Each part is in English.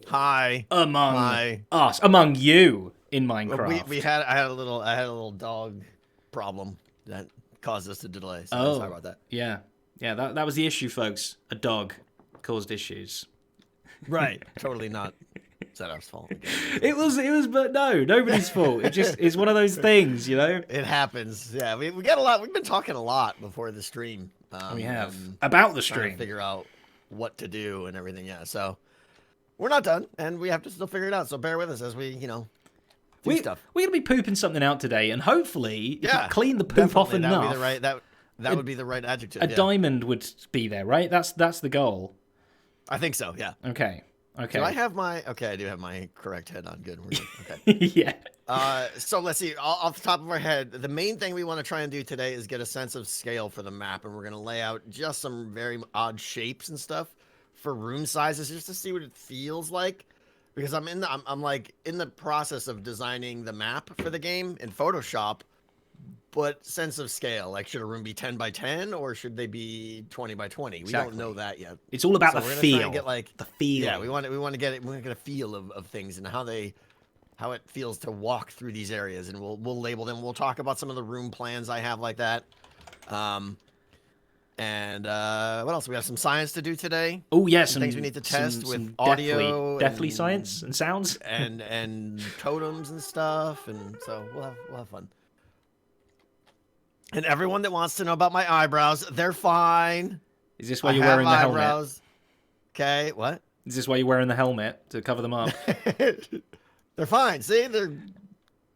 Hi. among Hi. us, among you in Well, Minecraft. I had a little dog problem that caused us to delay. So sorry Oh, about that. yeah. Yeah, that was the issue, folks. A dog caused issues. Right. Totally not Zedaph's fault again. It was, but no, nobody's fault. It just is one of those things, you know? It happens. Yeah, we get a lot. We've been talking a lot before the stream. We have. And About the trying to stream. figure out what to do and everything. Yeah. So we're not done, and we have to still figure it out. So bear with us as we, do stuff. We're going to be pooping something out today, and hopefully, if Yeah. we clean the poop off Definitely. That would be enough, the right. That would be the right adjective. a Yeah. diamond would be there, right? That's the goal. I think so. Yeah. Okay. Okay. Do I have my? Okay, I do have my correct head on. Good. We're good. Okay. Yeah. So let's see. Off the top of our head, the main thing we want to try and do today is get a sense of scale for the map, and we're gonna lay out just some very odd shapes and stuff for room sizes, just to see what it feels like. Because I'm like in the process of designing the map for the game in Photoshop, but sense of scale. Like, should a room be 10 by 10 or should they be 20 by 20? We don't know that yet. It's all about So the we're gonna feel. try and get like the feel. Yeah, we want to get it. We want to get a feel of things and how it feels to walk through these areas, and we'll label them. We'll talk about some of the room plans I have like that. And what else? We have some science to do today. Oh yes, some things we need to test with some audio, deathly and, science and sounds, and totems and stuff. And so we'll have fun. And everyone that wants to know about my eyebrows, they're fine. Is this why you're wearing the helmet? Eyebrows. Okay, what? Is this why you're wearing the helmet to cover them up? They're fine. See, they're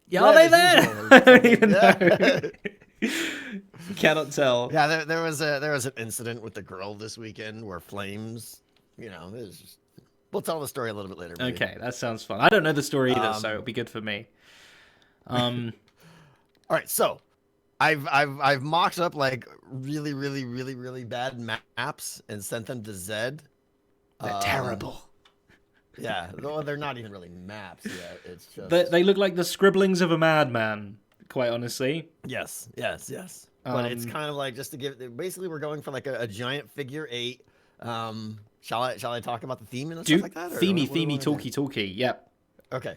Yeah, are they red there? as usual. I don't even know. Cannot tell. Yeah, there was an incident with the girl this weekend where flames. We'll tell the story a little bit later. Maybe. Okay, that sounds fun. I don't know the story either, so it'll be good for me. All right, so I've mocked up like really, really, really, really bad maps and sent them to Zed. They're terrible. Yeah, though they're not even really maps yet. It's just They look like the scribblings of a madman. Quite honestly. Yes. But it's kind of like, just to give. Basically, we're going for like a giant figure 8. Shall I talk about the theme and stuff like that? Themey, talky. Yep. Okay.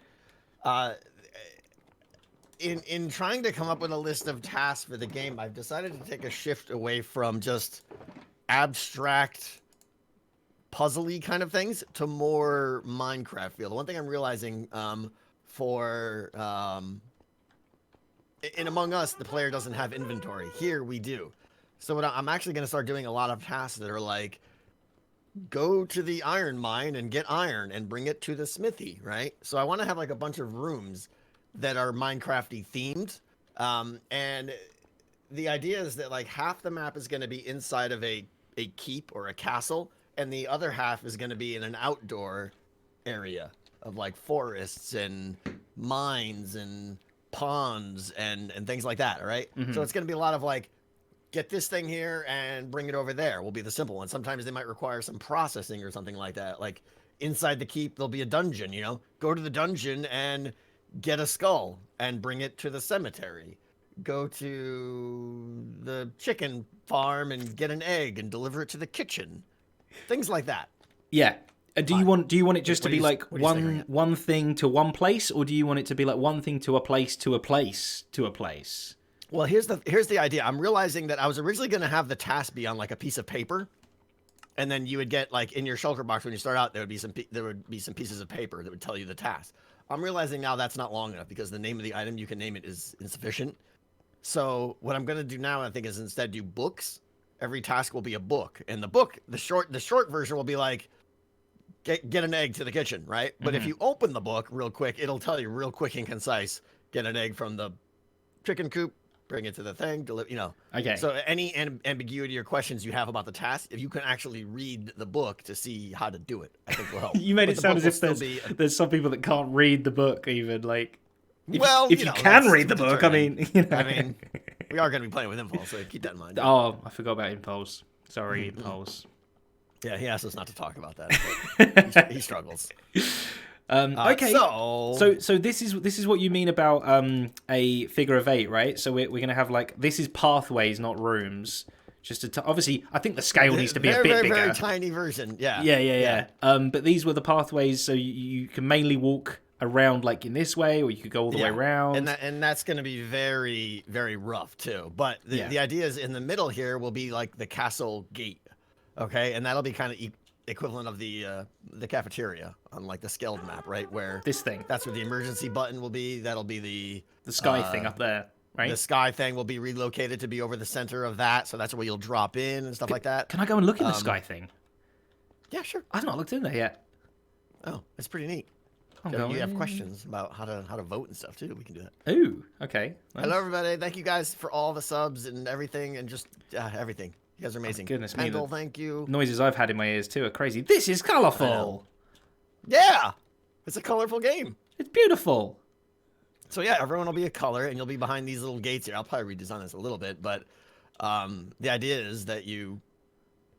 In trying to come up with a list of tasks for the game, I've decided to take a shift away from just abstract, puzzly kind of things to more Minecraft feel. The one thing I'm realizing in Among Us, the player doesn't have inventory. Here we do. So I'm actually going to start doing a lot of tasks that are like, go to the iron mine and get iron and bring it to the smithy, right? So I want to have like a bunch of rooms that are Minecrafty themed. And the idea is that like half the map is going to be inside of a keep or a castle, and the other half is going to be in an outdoor area of like forests and mines and ponds and things like that, right? Mm-hmm. So it's going to be a lot of like, get this thing here and bring it over there will be the simple one. Sometimes they might require some processing or something like that. Like inside the keep, there'll be a dungeon, go to the dungeon and get a skull and bring it to the cemetery. Go to the chicken farm and get an egg and deliver it to the kitchen. Things like that. Yeah. Do you want it just to be like one thing to one place, or do you want it to be like one thing to a place to a place to a place? Well, here's the idea. I'm realizing that I was originally going to have the task be on like a piece of paper, and then you would get like in your shulker box when you start out, there would be some pieces of paper that would tell you the task. I'm realizing now that's not long enough because the name of the item you can name it is insufficient. So what I'm going to do now, I think, is instead do books. Every task will be a book, and the short version will be like, get an egg to the kitchen, right? But if you open the book real quick, it'll tell you real quick and concise, get an egg from the chicken coop, bring it to the thing, deliver, Okay. So any ambiguity or questions you have about the task, if you can actually read the book to see how to do it, I think will help. You made it sound as if there's some people that can't read the book even, like... If you can read the book, I mean... I mean, we are going to be playing with Impulse, so keep that in mind. Oh, I forgot about Impulse. Sorry, Impulse. Yeah, he asked us not to talk about that, but he struggles. Okay. So this is what you mean about a figure of 8, right? So we're gonna have like, this is pathways, not rooms. Just obviously, I think the scale needs to be a bit very, bigger. Very tiny version. Yeah. Yeah. But these were the pathways, so you can mainly walk around like in this way, or you could go all the way around. And that's going to be very, very rough too. But the idea is in the middle here will be like the castle gate, okay, and that'll be kind of equivalent of the cafeteria on like the scaled map, right? Where this thing. That's where the emergency button will be. That'll be the sky thing up there. Right? The sky thing will be relocated to be over the center of that, so that's where you'll drop in and stuff like that. Can I go and look in the sky thing? Yeah, sure. I've not looked in there yet. Oh, it's pretty neat. You have questions about how to vote and stuff too. We can do that. Ooh, okay. Nice. Hello, everybody. Thank you guys for all the subs and everything, and just everything. You guys are amazing. Oh, goodness Pendle, thank you. Noises I've had in my ears too are crazy. This is colorful. Yeah, it's a colorful game. It's beautiful. So yeah, everyone will be a color, and you'll be behind these little gates here. I'll probably redesign this a little bit, but the idea is that you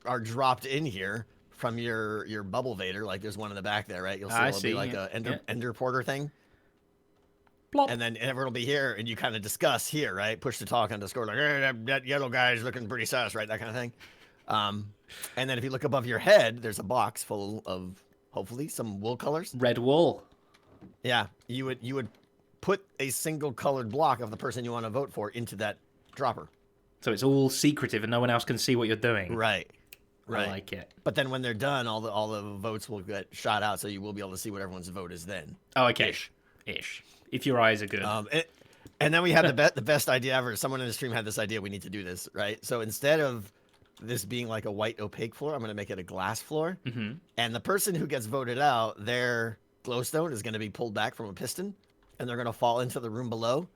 are dropped in here from your bubble vader. Like there's one in the back there, right? You'll see it'll be like a ender porter thing. Plop. And then everyone will be here, and you kind of discuss here, right? Push to talk on Discord, like, hey, that yellow guy's looking pretty sus, right? That kind of thing. And then if you look above your head, there's a box full of hopefully some wool colors. Red wool. Yeah, you would put a single colored block of the person you want to vote for into that dropper. So it's all secretive and no one else can see what you're doing. Right. I like it. But then when they're done, all the votes will get shot out, so you will be able to see what everyone's vote is then. Oh, okay. Ish. If your eyes are good. And then we had the best idea ever. Someone in the stream had this idea. We need to do this, right? So instead of this being like a white opaque floor, I'm going to make it a glass floor. Mm-hmm. And the person who gets voted out, their glowstone is going to be pulled back from a piston, and they're going to fall into the room below.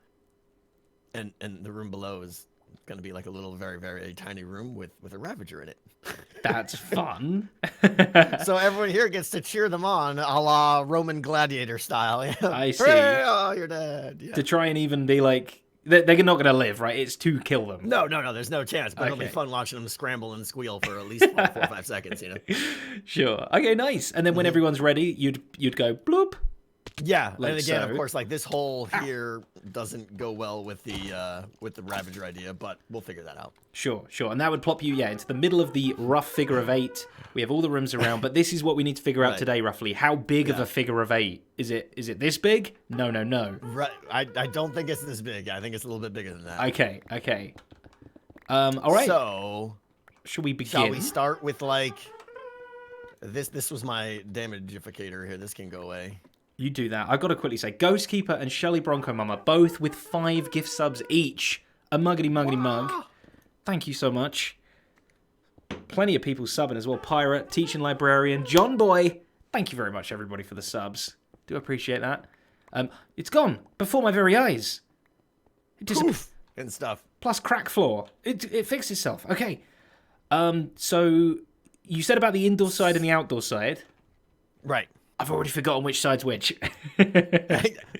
And the room below is going to be like a little very, very tiny room with a Ravager in it. That's fun. So everyone here gets to cheer them on, a la Roman gladiator style. I see. Hey, oh, you're dead. Yeah. To try and even be like, they're not going to live, right? It's to kill them. No, there's no chance. But it'll be fun watching them scramble and squeal for at least 4 or 5 seconds, you know? Sure. Okay, nice. And then when everyone's ready, you'd go bloop. Yeah, like and again, so. Of course, like this hole here doesn't go well with the Ravager idea, but we'll figure that out. Sure. And that would plop you, into the middle of the rough figure of 8. We have all the rooms around, but this is what we need to figure out today, roughly. How big of a figure of 8? Is it this big? No. Right. I don't think it's this big. I think it's a little bit bigger than that. Okay. All right. So, should we begin? Shall we start with like this? This was my damagificator here. This can go away. You do that. I've got to quickly say, Ghost Keeper and Shelly Bronco Mama, both with 5 gift subs each. A muggity mug. Thank you so much. Plenty of people subbing as well. Pirate, Teaching Librarian, John Boy. Thank you very much, everybody, for the subs. Do appreciate that. It's gone before my very eyes. It Poof, and stuff. Plus crack floor. It fixed itself. Okay. So you said about the indoor side and the outdoor side. Right. I've already forgotten which side's which.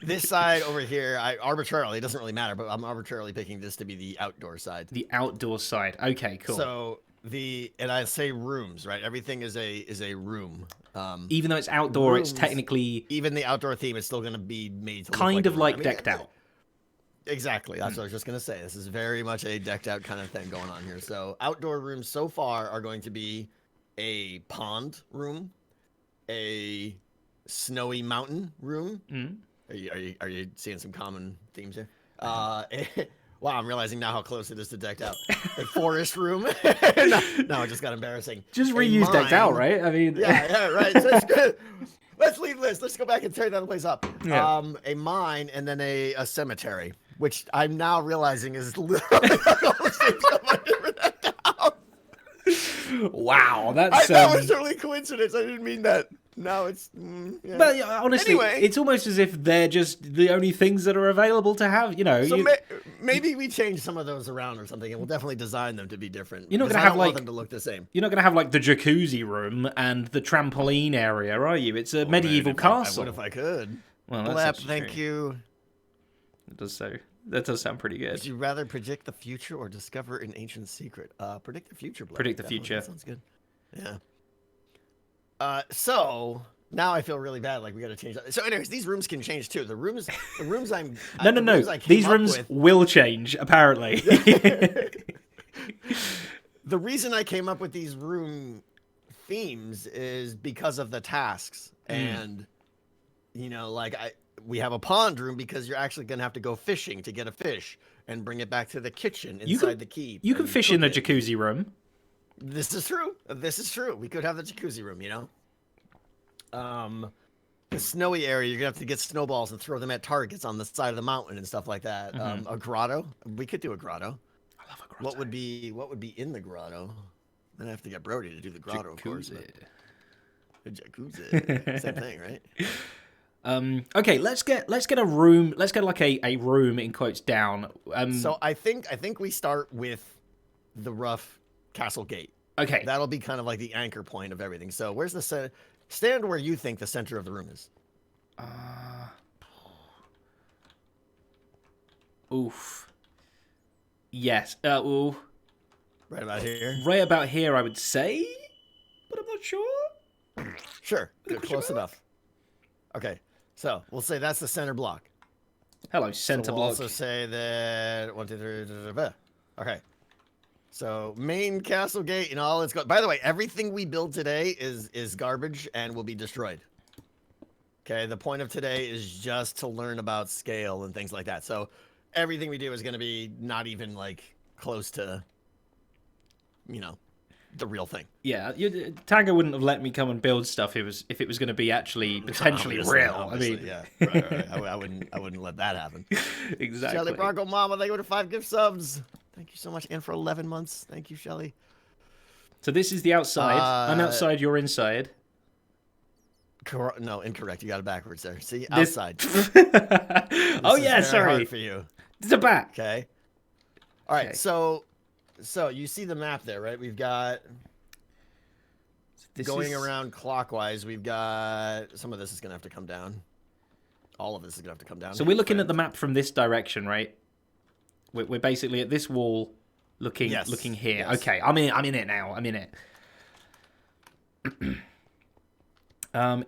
This side over here, arbitrarily, it doesn't really matter, but I'm arbitrarily picking this to be the outdoor side. The outdoor side. Okay, cool. So and I say rooms, right? Everything is a room. Even though it's outdoor, it's technically even the outdoor theme is still going to be made to kind look of like decked out. Exactly. That's what I was just going to say. This is very much a decked out kind of thing going on here. So outdoor rooms so far are going to be a pond room, a snowy mountain room. Are you seeing some common themes here? Wow, I'm realizing now how close it is to decked out. A forest room. No, it just got embarrassing. Just reuse decked out, right? I mean, yeah, right. So it's good. Let's leave this. Let's go back and tear that place up. Yeah. A mine and then a cemetery, which I'm now realizing is literally all the same stuff I did for that down. Wow, that's that was totally coincidence. I didn't mean that. No, it's. Yeah. But honestly, anyway, it's almost as if they're just the only things that are available to have. You know, so maybe we change some of those around or something, and we'll definitely design them to be different. You're not going to have want them to look the same. You're not going to have like the jacuzzi room and the trampoline area, are you? It's a medieval castle. I would if I could. Well, that's thank you. That does sound pretty good. Would you rather predict the future or discover an ancient secret? Predict the future, Blake. Predict the future. That sounds good. Yeah. So now I feel really bad. Like we got to change that. So, anyways, these rooms can change too. The rooms I'm no. These rooms will change apparently. The reason I came up with these room themes is because of the tasks. And, like we have a pond room because you're actually going to have to go fishing to get a fish and bring it back to the kitchen inside the keep. You can and fish in the cook it. jacuzzi room. This is true. This is true. We could have the jacuzzi room, The snowy area, you're going to have to get snowballs and throw them at targets on the side of the mountain and stuff like that. A grotto. We could do a grotto. I love a grotto. What would be in the grotto? Then I have to get Brody to do the grotto, of course. A jacuzzi. Same thing, right? Okay, let's get a room. Let's get like a room in quotes down. So I think we start with the rough castle gate. Okay, That'll be kind of like the anchor point of everything. So where's the center? Stand where you think the center of the room is. Oof. Yes. Ooh. Right about here. Right about here, I would say, but I'm not sure. Sure. Good, close enough. Okay. So we'll say that's the center block. Hello, center So we'll block. also say that 1, 2, 3. Okay. So main castle gate and all it's got. By the way, everything we build today is garbage and will be destroyed. Okay. The point of today is just to learn about scale and things like that. So everything we do is going to be not even like close to, the real thing. Yeah, Tango wouldn't have let me come and build stuff if it was going to be potentially real. Obviously, I mean, yeah, right. I wouldn't let that happen. Exactly. Shelly Bronco Mama, thank you for 5 gift subs. Thank you so much, and for 11 months. Thank you, Shelly. So this is the outside. I'm outside. You're inside. No, incorrect. You got it backwards there. See, outside. Oh This yeah, is very sorry. hard for you. It's a bat. Okay. All right. Okay. So you see the map there, right? We've got going around clockwise. We've got some of this is gonna have to come down. All of this is gonna have to come down. So we're looking at the map from this direction, right? We're basically at this wall, looking here. Yes. Okay, I'm in it now. I'm in it.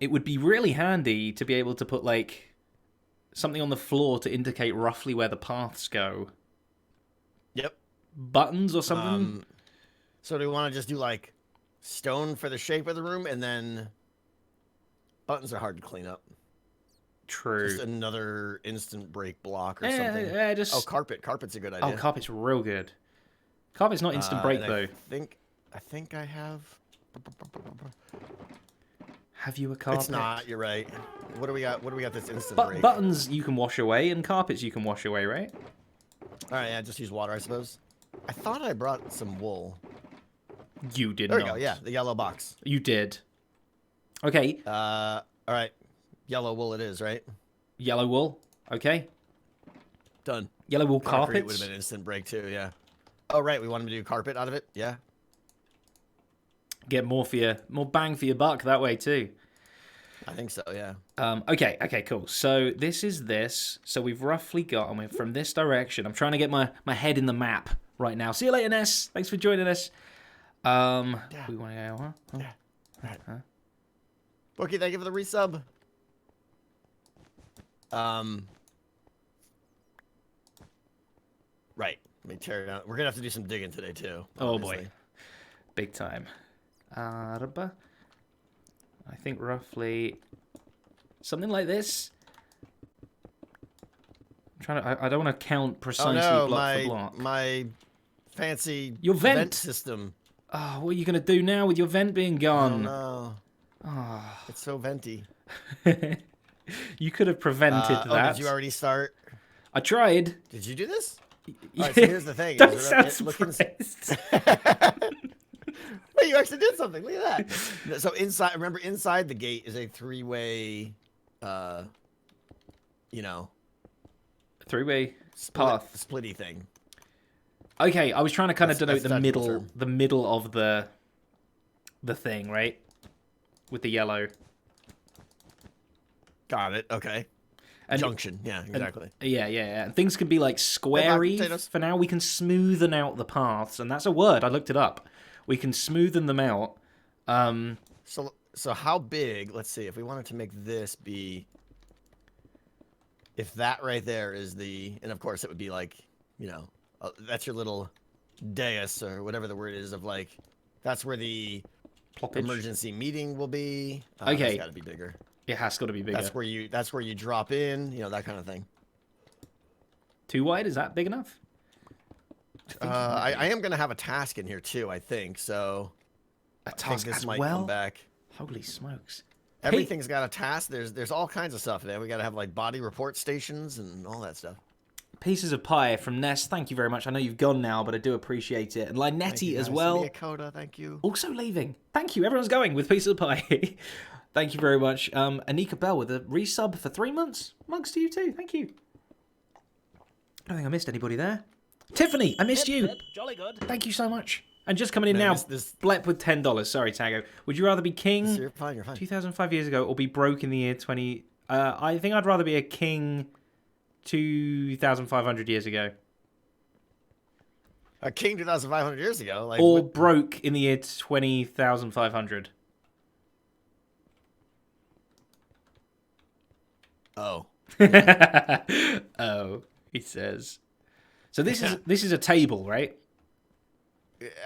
It would be really handy to be able to put like something on the floor to indicate roughly where the paths go. Yep. Buttons or something. So do we want to just do like stone for the shape of the room, and then buttons are hard to clean up. True. Just another instant break block or Yeah, something. just... Oh, carpet. Carpet's a good idea. Oh, carpet's real good. Carpet's not instant break, and though. I think I have... Have you a carpet? It's not, you're right. What do we got? What do we got that's instant break? Buttons you can wash away, and carpets you can wash away, right? Alright, yeah, just use water, I suppose. I thought I brought some wool. You did There not. we go, yeah, the yellow box. You did. Okay. Alright. Yellow wool it is, right? Yellow wool. Okay. Done. Yellow wool Concrete carpets. would have been instant break too, yeah. Oh, right, we want him to do carpet out of it? Yeah. Get more bang for your buck that way too. I think so, yeah. Okay, cool. So this is this. So we've roughly got, and we're from this direction. I'm trying to get my head in the map right now. See you later, Ness. Thanks for joining us. We want to go, huh? Yeah. Right. Huh? Bookie, thank you for the resub. Right. Let me tear it down. We're gonna have to do some digging today too. Oh obviously. boy. Big time. I think roughly something like this. I'm trying to. I don't want to count precisely block for block. My fancy Your vent system. Oh, what are you gonna do now with your vent being gone? Oh no. Oh. It's so venty. You could have prevented that. Oh, did you already start? I tried. Did you do this? All right, so here's the thing. Don't sound surprised. Wait, you actually did something. Look at that. So remember, inside the gate is a three-way, three-way path. Splitty thing. Okay, I was trying to kind of denote the middle of the thing, right? With the yellow. Got it. Okay. And junction. Yeah, exactly. Yeah. And things can be like squarey. For now, we can smoothen out the paths, and that's a word. I looked it up. We can smoothen them out. So how big? Let's see. If we wanted to make this be, if that right there is the, and of course it would be like, that's your little dais or whatever the word is of like, that's where the Ploppage. emergency meeting will be. Okay. That's got to be bigger. It has got to be bigger. That's where you drop in, you know, that kind of thing. Too wide? Is that big enough? I am gonna have a task in here too, I think. So A I think task this as might well? come back. Holy smokes. Everything's got a task. There's all kinds of stuff there. We got to have like body report stations and all that stuff. Pieces of pie from Ness. Thank you very much. I know you've gone now, but I do appreciate it. And Linetti as well. Dakota, thank you. Also leaving. Thank you. Everyone's going with pieces of pie. Thank you very much. Anika Bell with a resub for 3 months. Mugs to you too. Thank you. I don't think I missed anybody there. Tiffany, I missed you. Jolly good. Thank you so much. And just coming in now, this- Blep with $10. Sorry, Tango. Would you rather be king You're fine. You're fine. 2005 years ago or be broke in the year 20... I think I'd rather be a king 2,500 years ago. A king 2,500 years ago, like Or broke in the year 20,500. Oh, Oh, he says. So this is a table, right?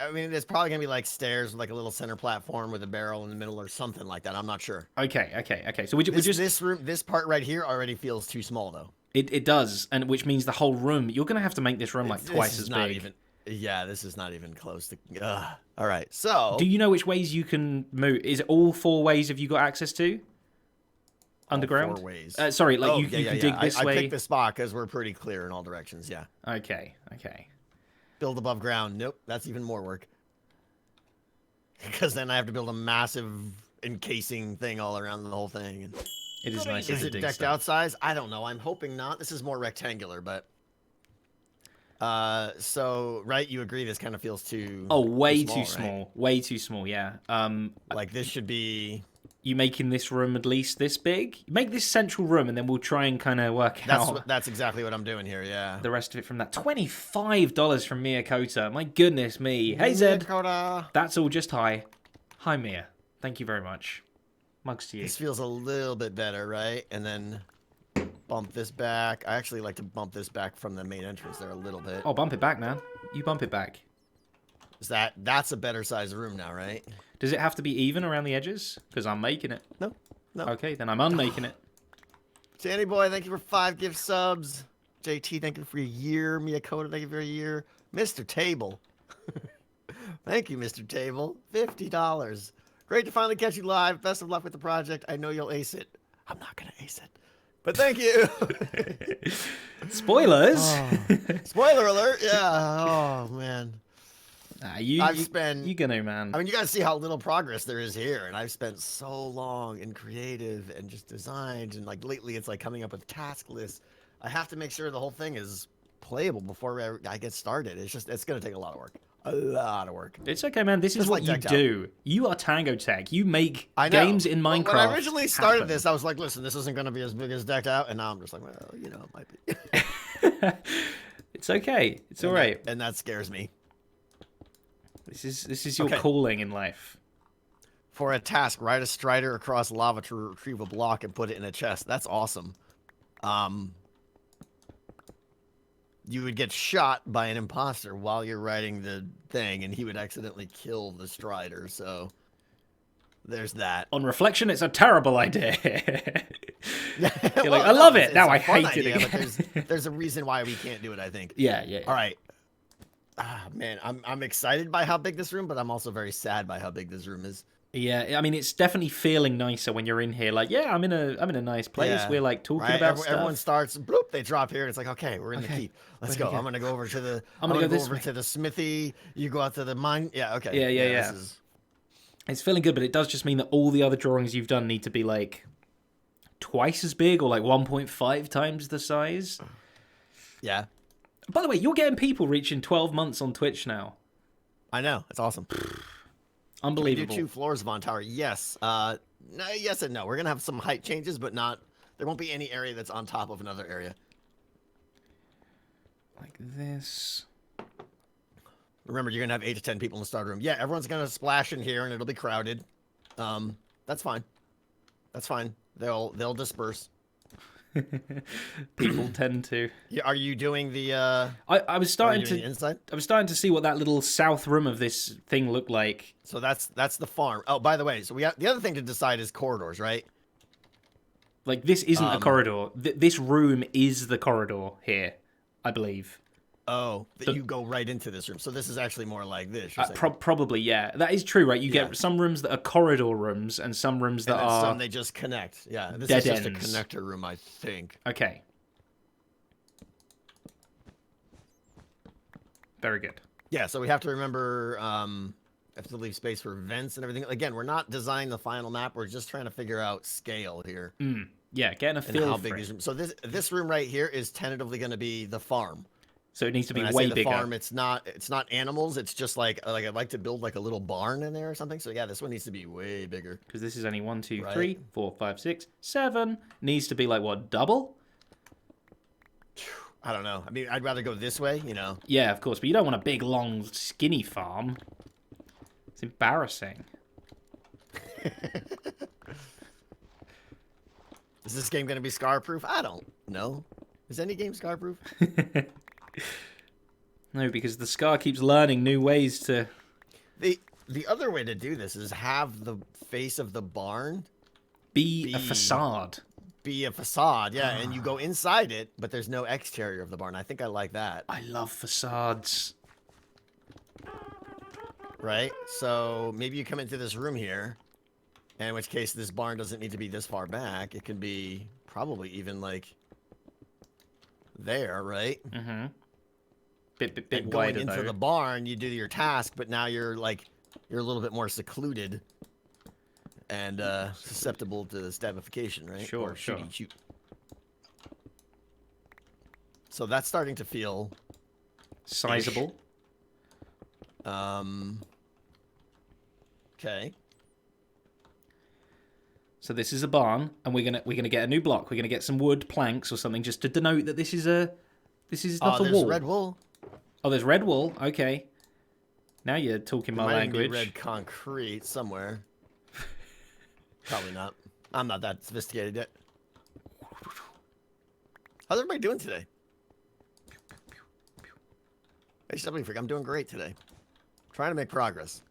I mean, it's probably gonna be like stairs with like a little center platform with a barrel in the middle or something like that. I'm not sure. Okay. So we This, just this room, this part right here already feels too small though. it does, and which means the whole room. You're gonna have to make this room like twice This as is not big. even. Yeah, this is not even close to. All right, so Do you know which ways you can move? Is it all 4 ways have you got access to? Underground? 4 ways. Sorry, like Oh, you can dig this I way. picked this spot because we're pretty clear in all directions. Yeah. Okay. Build above ground. Nope, that's even more work. Because then I have to build a massive encasing thing all around the whole thing. And It is nice. is to it dig decked stuff. out size? I don't know. I'm hoping not. This is more rectangular, but. So right, you agree? This kind of feels too. Oh, way too right? small. Way too small. Yeah. Like this should be. You making this room at least this big? Make this central room, and then we'll try and kind of work out That's exactly what I'm doing here. Yeah. the rest of it from that. $25 from Mia Kota. My goodness me. Hey Zed. Dakota. That's all just hi. Hi Mia. Thank you very much. Mugs to you. This feels a little bit better, right? And then bump this back. I actually like to bump this back from the main entrance there a little bit. Oh, bump it back, man. You bump it back. That's a better sized room now, right? Does it have to be even around the edges? Because I'm making it. No. Okay, then I'm unmaking it. Danny Boy, thank you for 5 gift subs. JT, thank you for a year. Miyakota, thank you for a year. Mr. Table. Thank you, Mr. Table. $50. Great to finally catch you live. Best of luck with the project. I know you'll ace it. I'm not going to ace it. But thank you. Spoilers. Spoiler alert. Yeah. Oh, man. You spent. You gonna, man. I mean, you got to see how little progress there is here. And I've spent so long in creative and just designs. And like lately, it's like coming up with task lists. I have to make sure the whole thing is playable before I get started. It's going to take a lot of work. A lot of work. It's okay, man. This is Just what like you decked out. do. You are Tango Tech. You make I know. games in Minecraft. When I originally started happen. this, I was like, listen, this isn't going to be as big as decked out. And now I'm just like, well, you know, it might be. It's okay. It's all right. And that scares me. This is your Okay. calling in life. For a task, ride a strider across lava to retrieve a block and put it in a chest. That's awesome. You would get shot by an imposter while you're riding the thing, and he would accidentally kill the strider. So there's that. On reflection, it's a terrible idea. You're like, I love it. Now I hate it again. But there's a reason why we can't do it, I think. yeah. All right. Man, I'm excited by how big this room, but I'm also very sad by how big this room is. Yeah, I mean, it's definitely feeling nicer when you're in here. Like, yeah, I'm in a nice place. Yeah, We're like talking right? about stuff. Everyone starts, bloop, they drop here. And it's like, okay, we're in the keep. Let's Where'd go. we I'm gonna go over to the. I'm gonna go this over way. to the smithy. You go out to the mine. Yeah. Okay. Yeah. This is... It's feeling good, but it does just mean that all the other drawings you've done need to be like twice as big or like 1.5 times the size. Yeah. By the way, you're getting people reaching 12 months on Twitch now. I know. It's awesome. Unbelievable. We do 2 floors of On Tower. Yes. No, yes and no. We're gonna have some height changes, but not. There won't be any area that's on top of another area. Like this. Remember, you're gonna have 8 to 10 people in the start room. Yeah, everyone's gonna splash in here, and it'll be crowded. That's fine. That's fine. They'll disperse. People tend to. Yeah, are you doing the? I was starting doing to. the inside. I was starting to see what that little south room of this thing looked like. So that's the farm. Oh, by the way, so we got the other thing to decide is corridors, right? Like, this isn't a corridor. This room is the corridor here, I believe. Oh, you go right into this room. So this is actually more like this. You're saying. Probably, yeah. That is true, right? You get some rooms that are corridor rooms and some rooms that are... some they just connect. Yeah, this dead is just ends. a connector room, I think. Okay. Very good. Yeah, so we have to remember, have to leave space for vents and everything. Again, we're not designing the final map. We're just trying to figure out scale here. Yeah, getting a And feel how for big it. these rooms. So this room right here is tentatively going to be the farm. So it needs to be When I way say the bigger. farm, it's not animals. It's just like I'd like to build like a little barn in there or something. So yeah, this one needs to be way bigger. Because this is only 1, 2, Right. 3, 4, 5, 6, 7. Needs to be like, what, double? I don't know. I mean, I'd rather go this way, you know. Yeah, of course. But you don't want a big, long, skinny farm. It's embarrassing. Is this game going to be scar-proof? I don't know. Is any game scar-proof? No, because the Scar keeps learning new ways to... The other way to do this is have the face of the barn Be a facade. be a facade, yeah, and you go inside it, but there's no exterior of the barn. I think I like that. I love facades. Right? So maybe you come into this room here, and in which case this barn doesn't need to be this far back. It can be probably even like there, right? Mm-hmm. Bit And wider, going into though. the barn, you do your task, but now you're a little bit more secluded and susceptible to stabification, right? Sure, Or sure. shoot. So that's starting to feel Sizable. okay. So this is a barn, and we're gonna get a new block. We're gonna get some wood planks or something just to denote that this is not a There's wall. red wool. Oh, there's red wool. Okay. Now you're talking my Might even be language. red concrete somewhere. Probably not. I'm not that sophisticated yet. How's everybody doing today? Hey, somebody freak, I'm doing great today. Trying to make progress.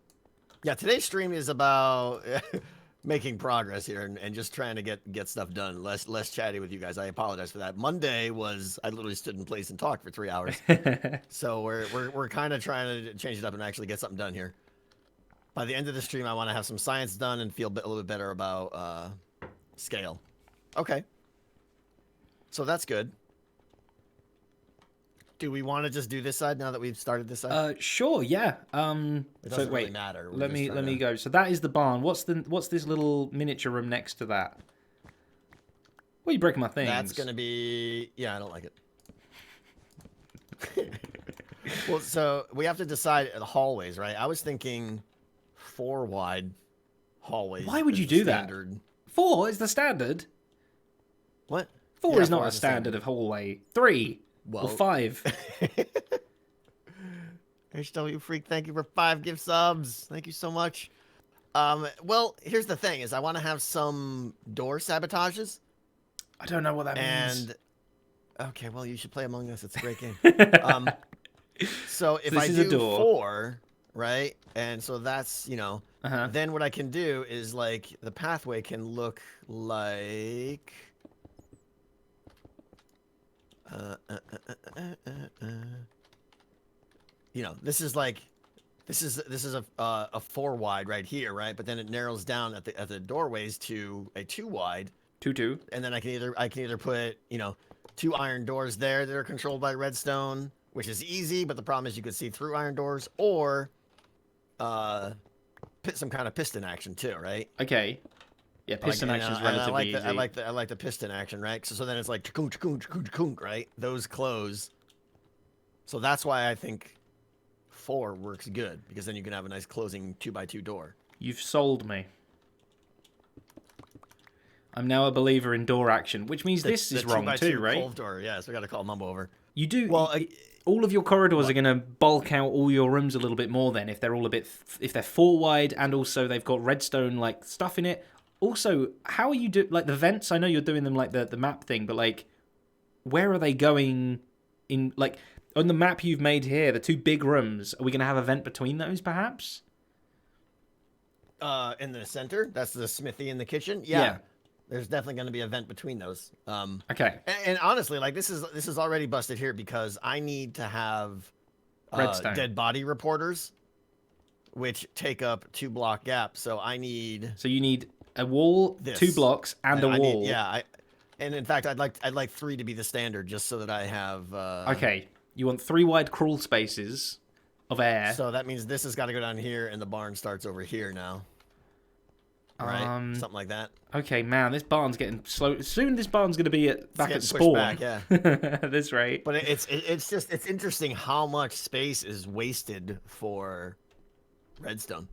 Yeah, today's stream is about making progress here and just trying to get stuff done. Less chatty with you guys. I apologize for that. Monday was I literally stood in place and talked for 3 hours. So we're kind of trying to change it up and actually get something done here. By the end of the stream, I want to have some science done and feel a little bit better about scale. Okay. So that's good. Do we want to just do this side now that we've started this side? Sure, yeah. It doesn't So wait, really matter. We're let just me trying to- go. So that is the barn. What's this little miniature room next to that? Well, you breaking my things. That's gonna be. Yeah, I don't like it. Well, so we have to decide the hallways, right? I was thinking 4 wide hallways. Why would is you the do that? standard. 4 is the standard. What? 4 Yeah, is not 4 a is the standard. standard of hallway. 3 or Well- 5. HW Freak, thank you for 5 gift subs. Thank you so much. Well, here's the thing: is I want to have some door sabotages, I don't know what that means. and okay, well, you should play Among Us. It's a great game. So if this I is a do door. 4, right, and so that's Uh-huh. then what I can do is like the pathway can look like. This is like, this is a 4 wide right here, right? But then it narrows down at the doorways to a 2 wide, 2-2. and then I can either put 2 iron doors there that are controlled by redstone, which is easy, but the problem is you could see through iron doors, or put some kind of piston action too, right? Okay. Yeah, piston action is relatively easy. I like the piston action, right? So then it's like chkunk, chkunk, chkunk, chkunk, right? Those close. So that's why I think 4 works good, because then you can have a nice closing 2x2 door. You've sold me. I'm now a believer in door action, which means this is wrong 2x2 too, right? Clove door. Yeah, so we got to call Mumbo over. You do. Well, all of your corridors are going to bulk out all your rooms a little bit more then if they're all if they're 4 wide and also they've got redstone like stuff in it. Also, how are you like the vents? I know you're doing them like the map thing, but like, where are they going in like on the map you've made here? The two big rooms. Are we gonna have a vent between those, perhaps? In the center, that's the smithy in the kitchen. Yeah. There's definitely going to be a vent between those. Okay. And honestly, like this is already busted here because I need to have Redstone. dead body reporters, which take up 2 block gap. So I need. So you need a wall, This. 2 blocks, and a wall. And in fact, I'd like 3 to be the standard, just so that I have. Okay. You want 3 wide crawl spaces of air. So that means this has got to go down here, and the barn starts over here now. Right, something like that. Okay, man, this barn's getting slow. Soon, this barn's going to be back at spawn. Back, yeah. At this rate. But it's interesting how much space is wasted for redstone.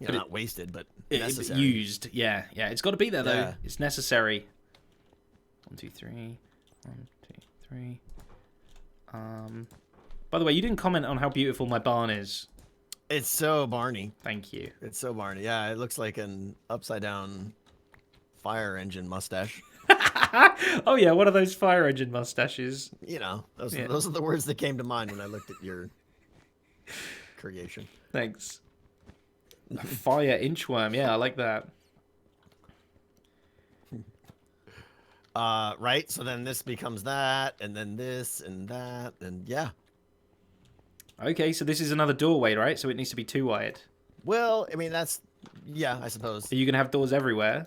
You know, not wasted, but necessary. Used. Yeah. It's got to be there though. Yeah. It's necessary. 1, 2, 3. 1, 2, 3. By the way, you didn't comment on how beautiful my barn is. It's so Barney. Thank you. It's so Barney. Yeah, it looks like an upside down fire engine mustache. Oh yeah, one of those fire engine mustaches. You know, those are the words that came to mind when I looked at your creation. Thanks. Fire inchworm. Yeah, I like that. Right. So then this becomes that, and then this and that, and yeah. Okay, so this is another doorway, right? So it needs to be 2 wide. Well, I mean I suppose. Are you gonna have doors everywhere?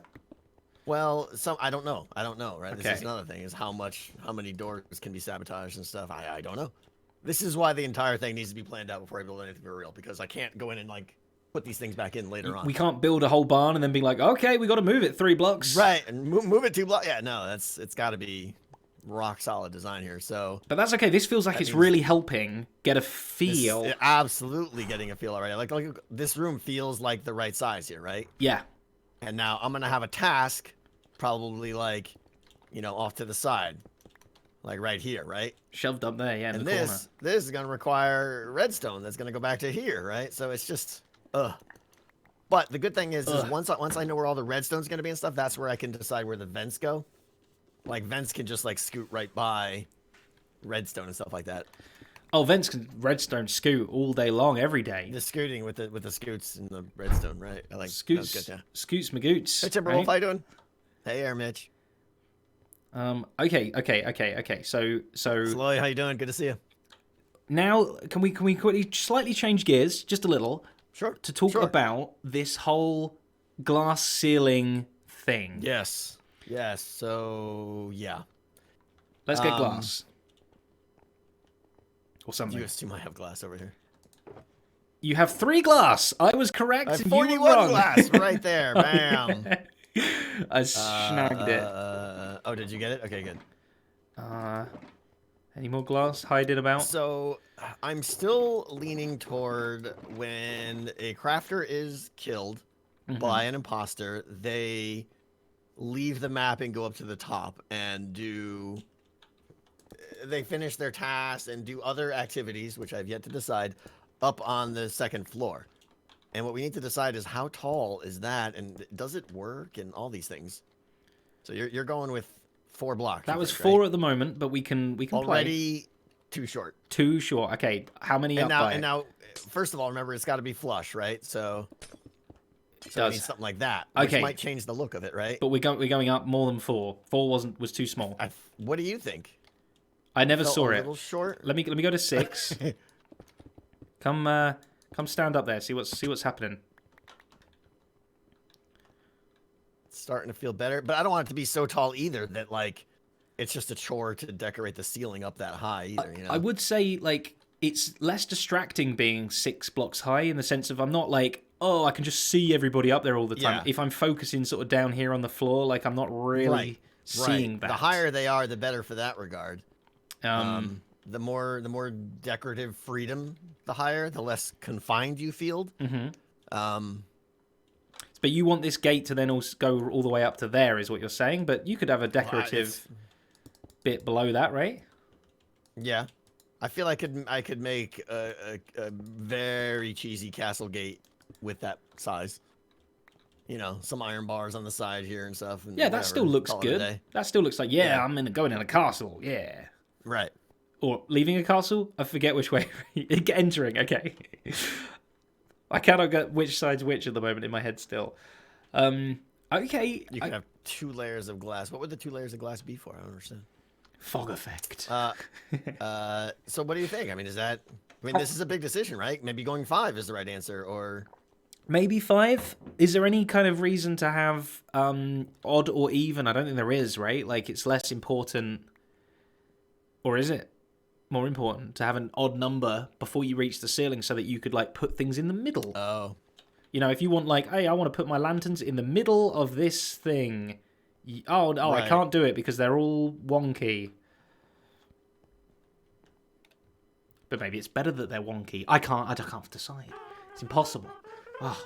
Well, I don't know, right? Okay. This is another thing: is how many doors can be sabotaged and stuff. I don't know. This is why the entire thing needs to be planned out before I build anything for real, because I can't go in and like put these things back in later on. We can't build a whole barn and then be like, okay, we got to move it 3 blocks. Right, and move it 2 blocks. Yeah, no, it's got to be rock solid design here. So, but that's okay. This feels like it's really helping get a feel. Absolutely getting a feel already. Like this room feels like the right size here, right? Yeah. And now I'm gonna have a task, probably like, off to the side, like right here, right? Shoved up there, yeah. In the corner. This is gonna require redstone. That's gonna go back to here, right? So it's just, But the good thing is once I know where all the redstone's gonna be and stuff, that's where I can decide where the vents go. Like vents can just like scoot right by redstone and stuff like that. Oh, vents can redstone scoot all day long, every day. The scooting with the scoots and the redstone, right? I like scoots. That's good, yeah. Scoots magoots. Hey Timberwolf, how you doing? Hey, Air Mitch. Okay. So Sloy, how you doing? Good to see you. Now, can we quickly slightly change gears just a little? Sure. To talk about this whole glass ceiling thing. Yes. So yeah. Let's get glass. Or something. You assume I have glass over here. You have 3 glass. I was correct. I have and 41 you were wrong. glass right there. Bam. I snagged it. Oh, did you get it? Okay, good. Any more glass hiding about? So I'm still leaning toward when a crafter is killed by an imposter, they leave the map and go up to the top and they finish their tasks and do other activities, which I've yet to decide, up on the 2nd floor. And what we need to decide is how tall is that, and does it work, and all these things. So you're going with 4 blocks. That was 4 at the moment, but we can already play. Too short. Too short. Okay, how many and up by? And now, first of all, remember it's got to be flush, right? So it needs something like that. Which might change the look of it, right? But we're going up more than 4. 4 was too small. What do you think? I never saw it. A little short. Let me go to 6. Come stand up there. See what's happening. It's starting to feel better, but I don't want it to be so tall either that like it's just a chore to decorate the ceiling up that high either. I would say like it's less distracting being 6 blocks high in the sense of I'm not like, oh, I can just see everybody up there all the time. Yeah. If I'm focusing sort of down here on the floor, like I'm not really seeing that. The higher they are, the better for that regard. The more decorative freedom, the higher, the less confined you feel. But you want this gate to then also go all the way up to there, is what you're saying. But you could have a decorative bit below that, right? Yeah, I feel I could make a very cheesy castle gate with that size. you know, some iron bars on the side here and stuff. And Yeah, that whatever, still looks call it a good. day. That still looks like, Yeah. I'm going in a castle. Yeah. Right. Or leaving a castle? I forget which way. Entering, okay. I cannot get which side's which at the moment in my head still. Okay. You could have 2 layers of glass. What would the 2 layers of glass be for? I don't understand. Fog effect. So what do you think? I mean, this is a big decision, right? Maybe going 5 is the right answer, or Maybe 5? Is there any kind of reason to have odd or even? I don't think there is, right? Like, it's less important. Or is it more important to have an odd number before you reach the ceiling so that you could, like, put things in the middle? Oh. You know, if you want, like, hey, I want to put my lanterns in the middle of this thing. Oh, Right. I can't do it because they're all wonky. But maybe it's better that they're wonky. I can't decide. It's impossible. Oh.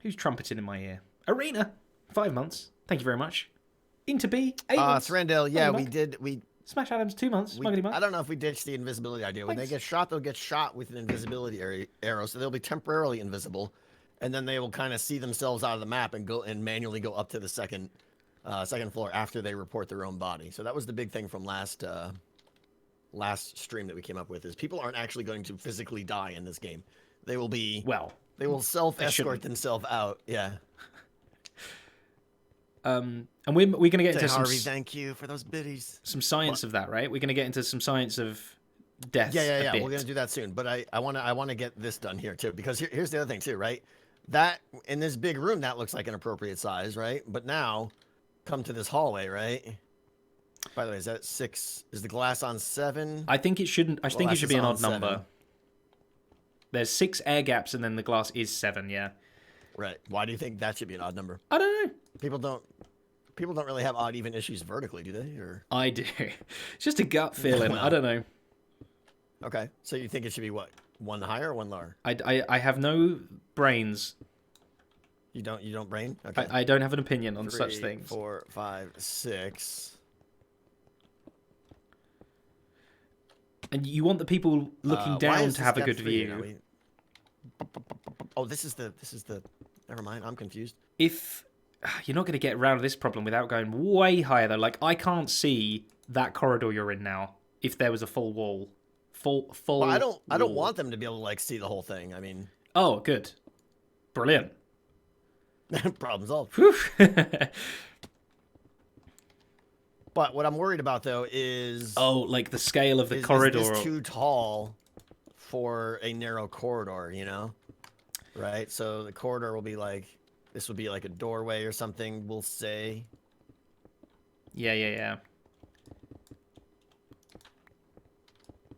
Who's trumpeting in my ear? Arena, 5 months. Thank you very much. Into B, 8 months. Thrandale, yeah, Muggity we mug. Smash Adams, 2 months. Muggity mug. I don't know if we ditched the invisibility idea. When they Thanks. get shot, they'll get shot with an invisibility arrow, so they'll be temporarily invisible, and then they will kind of see themselves out of the map and go and manually go up to the second floor after they report their own body. So that was the big thing from last stream that we came up with, is people aren't actually going to physically die in this game. They will be they will self-escort shouldn't. themselves out. Yeah. And we're going to get Say, into Harvey, thank you for those biddies. some science of that, right? We're going to get into some science of death. Yeah. a bit. We're gonna do that soon, but I want to get this done here too, because here's the other thing too, right? That in this big room that looks like an appropriate size, right? But now, come to this hallway, right? By the way, is that 6? Is the glass on 7? I think it shouldn't. I think it Glass should is be an on odd number. 7. There's 6 air gaps, and then the glass is 7. Yeah. Right. Why do you think that should be an odd number? I don't know. People don't really have odd even issues vertically, do they? Or I do. It's just a gut feeling. Well. I don't know. okay, so you think it should be what? 1 higher or 1 lower? I have no brains. You don't brain? Okay. I don't have an opinion on 3, such things. 4, 5, 6. And you want the people looking Why down is to this have a depth good 3? view. Oh, this is the. Never mind. I'm confused. If you're not going to get around this problem without going way higher, though. Like, I can't see that corridor you're in now. If there was a full wall, full. Well, I don't wall. want them to be able to like see the whole thing. I mean, Oh, good, brilliant. problem solved. Whew. But what I'm worried about though is Like the scale of the is corridor. this too tall for a narrow corridor? You know, right? So the corridor will be like this would be like a doorway or something. We'll say. Yeah.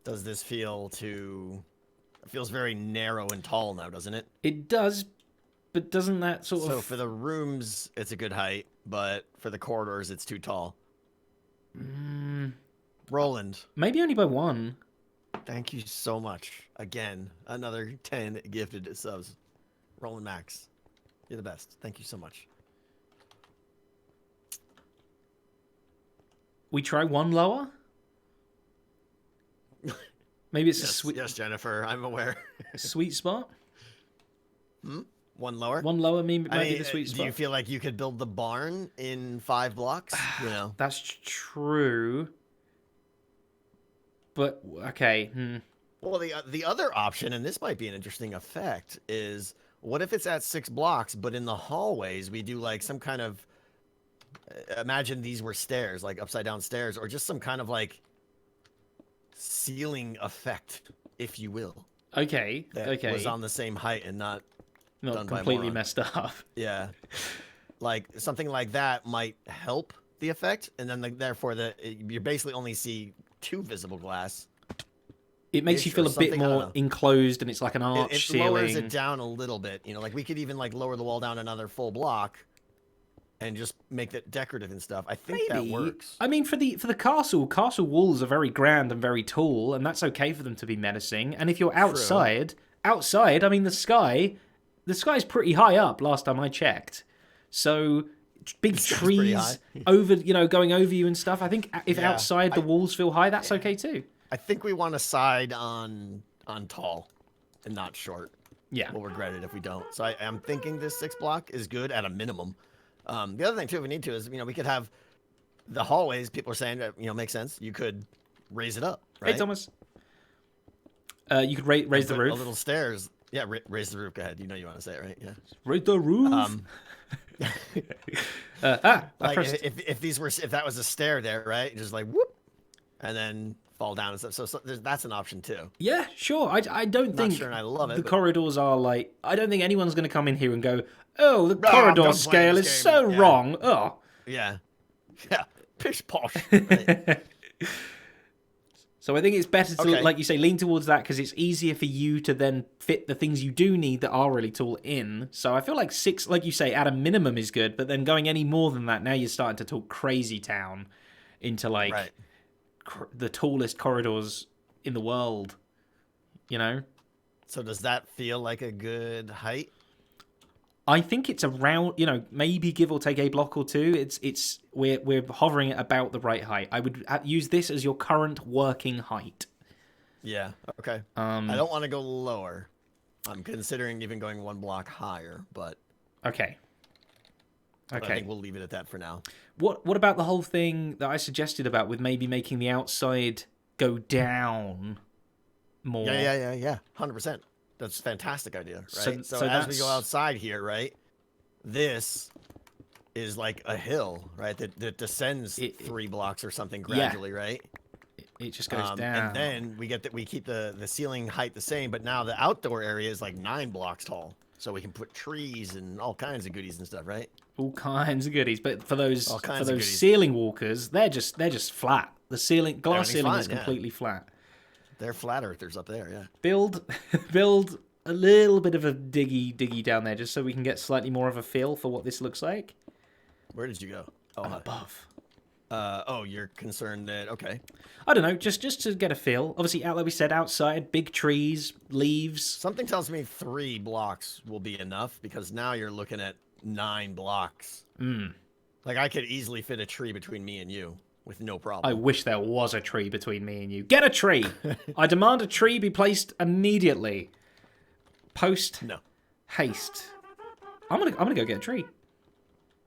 Does this feel too? It feels very narrow and tall now, doesn't it? It does, but doesn't that sort So of? for the rooms, it's a good height, but for the corridors, it's too tall. Roland, Maybe only by 1. thank you so much. Again, another 10 gifted subs. Roland Max, you're the best. Thank you so much. We try 1 lower. Maybe it's a Yes, sweet, yes, Jennifer, I'm aware. sweet spot. 1 lower. 1 lower, maybe I mean, the sweet do spot. you feel like you could build the barn in 5 blocks? You know. That's true. But okay. Well, the other option, and this might be an interesting effect, is what if it's at 6 blocks, but in the hallways we do like some kind of imagine these were stairs, like upside down stairs, or just some kind of like ceiling effect, if you will. Okay. That Okay. was on the same height and not done by completely moron. messed up. Yeah. Like something like that might help the effect, and then therefore you basically only see 2 visible glass. It makes you Ish or feel a bit something, I don't more know. enclosed, and it's like an arch It ceiling. lowers it down a little bit. You know, like we could even like lower the wall down another full block and just make it decorative and stuff. I think that works. I mean, for the castle walls are very grand and very tall, and that's okay for them to be menacing. And if you're outside, I mean, the sky's pretty high up. Last time I checked, so big trees over, going over you and stuff. I think if outside the walls feel high, that's okay too. I think we want to side on tall and not short. Yeah. we'll regret it if we don't. So I'm thinking this 6 block is good at a minimum. The other thing too, if we need to, is we could have the hallways. People are saying that makes sense. You could raise it up, right? Hey, Thomas. You could raise the roof. A little stairs. Yeah, raise the roof. Go ahead. You know you want to say it, right? Yeah. Raise the roof. Like if that was a stair there, right? Just like whoop, and then fall down and stuff. So that's an option too. Yeah, sure. I don't think Not sure, and I love it. the But corridors are like. I don't think anyone's going to come in here and go, "Oh, the corridor don't play scale this is game." so Yeah. wrong." Oh. yeah, pish posh. Right? So I think it's better to, Okay. like you say, lean towards that because it's easier for you to then fit the things you do need that are really tall in. So I feel like 6, like you say, at a minimum is good, but then going any more than that, now you're starting to talk crazy town into like Right. the tallest corridors in the world. So does that feel like a good height? I think it's around, maybe give or take a block or two. We're hovering at about the right height. I would use this as your current working height. Yeah. Okay. I don't want to go lower. I'm considering even going 1 block higher, but Okay. I think we'll leave it at that for now. What about the whole thing that I suggested about with maybe making the outside go down more? Yeah. 100%. That's a fantastic idea, right? So as we go outside here, right? This is like a hill, right? That descends 3 blocks or something gradually, right? It just goes down. And then we keep the ceiling height the same, but now the outdoor area is like 9 blocks tall. So we can put trees and all kinds of goodies and stuff, right? All kinds of goodies. But for those goodies. ceiling walkers, they're just flat. The glass ceiling is completely flat. They're flat earthers up there, yeah. Build a little bit of a diggy down there just so we can get slightly more of a feel for what this looks like. Where did you go? I'm above. You're concerned that okay. I don't know, just to get a feel. Obviously, like we said, outside, big trees, leaves. Something tells me 3 blocks will be enough because now you're looking at 9 blocks. Like I could easily fit a tree between me and you with no problem. I wish there was a tree between me and you. Get a tree! I demand a tree be placed immediately. Post No. haste. I'm gonna go get a tree.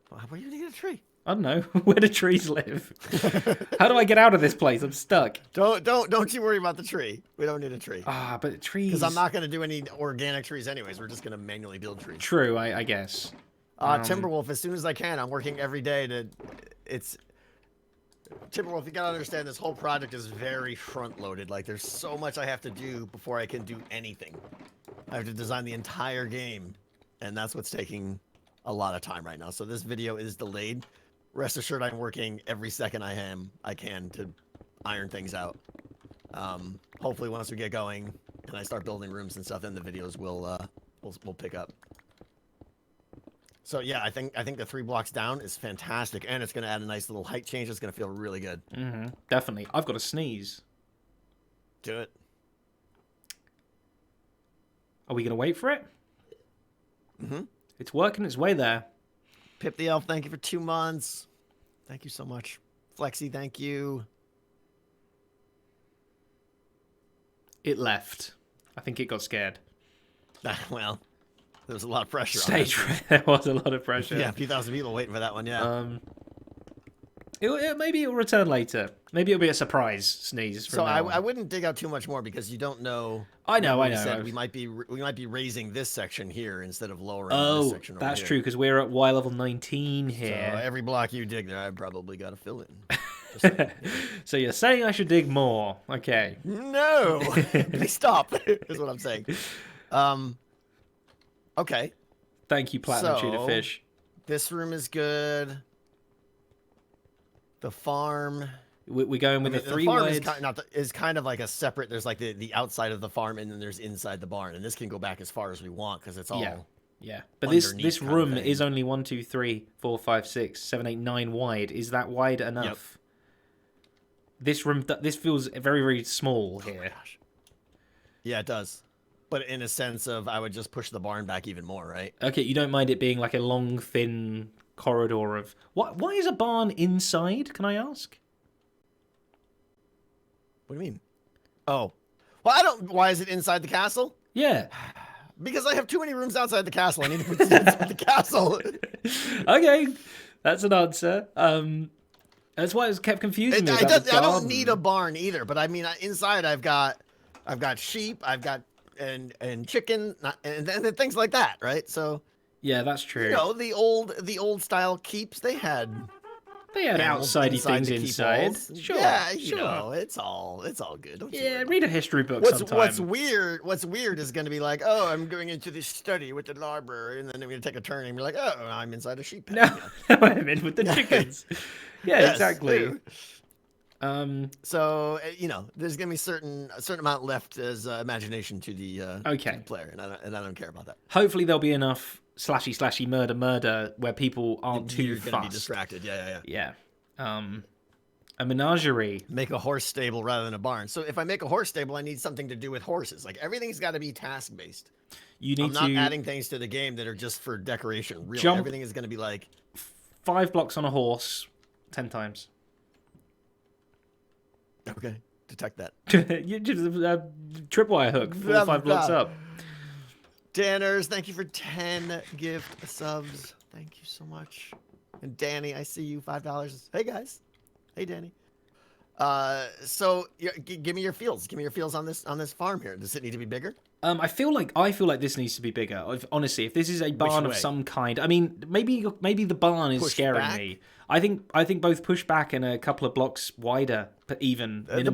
Why are you gonna get a tree? I don't know. Where do trees live? How do I get out of this place? I'm stuck. Don't you worry about the tree. We don't need a tree. But trees. Because I'm not gonna do any organic trees anyways. We're just gonna manually build trees. True, I guess. Timberwolf, as soon as I can, I'm working every day to. Timberwolf, you gotta understand this whole project is very front-loaded. Like, there's so much I have to do before I can do anything. I have to design the entire game, and that's what's taking a lot of time right now. So this video is delayed. Rest assured, I'm working every second I can to iron things out. Hopefully, once we get going and I start building rooms and stuff, then the videos will pick up. So yeah, I think the 3 blocks down is fantastic, and it's gonna add a nice little height change. It's gonna feel really good. Definitely. I've got to sneeze. Do it. Are we gonna wait for it? It's working its way there. Pip the Elf, thank you for 2 months. Thank you so much. Flexi, thank you. It left. I think it got scared. Well, there was a lot of pressure. Stage. There was a lot of pressure. Yeah, a few thousand people waiting for that one. Yeah. Maybe it'll return later. Maybe it'll be a surprise sneeze. So I wouldn't dig out too much more because you don't know. I know. Said we might be raising this section here instead of lowering this section over that's here. true because we're at Y level 19 here. So every block you dig there, I probably got to fill in. So you're saying I should dig more? Okay. No, please stop. Is what I'm saying. Okay. Thank you, Platinum Tuna Fish. This room is good. The farm. We're going with the 3 farm wide. is kind of like a separate. There's like the outside of the farm, and then there's inside the barn, and this can go back as far as we want because it's all. Yeah. But this room is only 1, 2, 3, 4, 5, 6, 7, 8, 9 wide. Is that wide enough? Yep. This room. This feels very, very small here. Oh my gosh. Yeah, it does. But in a sense of, I would just push the barn back even more, right? Okay, you don't mind it being like a long, thin corridor of... Why is a barn inside, can I ask? What do you mean? Oh. Well, I don't... Why is it inside the castle? Yeah. Because I have too many rooms outside the castle. I need to put some inside the castle. Okay, that's an answer. That's why it kept confusing me about the I don't garden. need a barn either, but I mean, inside I've got sheep, I've got and chicken, and things like that, right? So Yeah, that's true. you know, the old style keeps they had animals outsidey inside things the keep inside. walls. Sure, Yeah, you sure. know, it's all good. Don't you worry Yeah, about read a history book sometime. What's weird is going to be like, oh, I'm going into this study with the library, and then I'm going to take a turn and be like, oh, I'm inside a sheep pen. No, I'm in with the chickens. Yeah, Yes, exactly. ew. So you know, there's going to be a certain amount left as imagination to the player, and I don't care about that. Hopefully there'll be enough slashy murder where people aren't too You're going to be fussed. distracted. Yeah. A menagerie. Make a horse stable rather than a barn. So if I make a horse stable, I need something to do with horses. Like everything's got to be task based. You need I'm to not adding things to the game that are just for decoration. Really, jump everything is going to be like 5 blocks on a horse 10 times. okay. Detect that. You just tripwire hook 4 or 5 blocks up. Danners, thank you for 10 gift subs. Thank you so much. And Danny, I see you, $5. Hey guys. Hey Danny. So give me your feels. Give me your feels on this farm here. Does it need to be bigger? I feel like this needs to be bigger. Honestly, if this is a barn of some kind, I mean, maybe the barn is scaring me. I think both push back and a couple of blocks wider, but even minimum.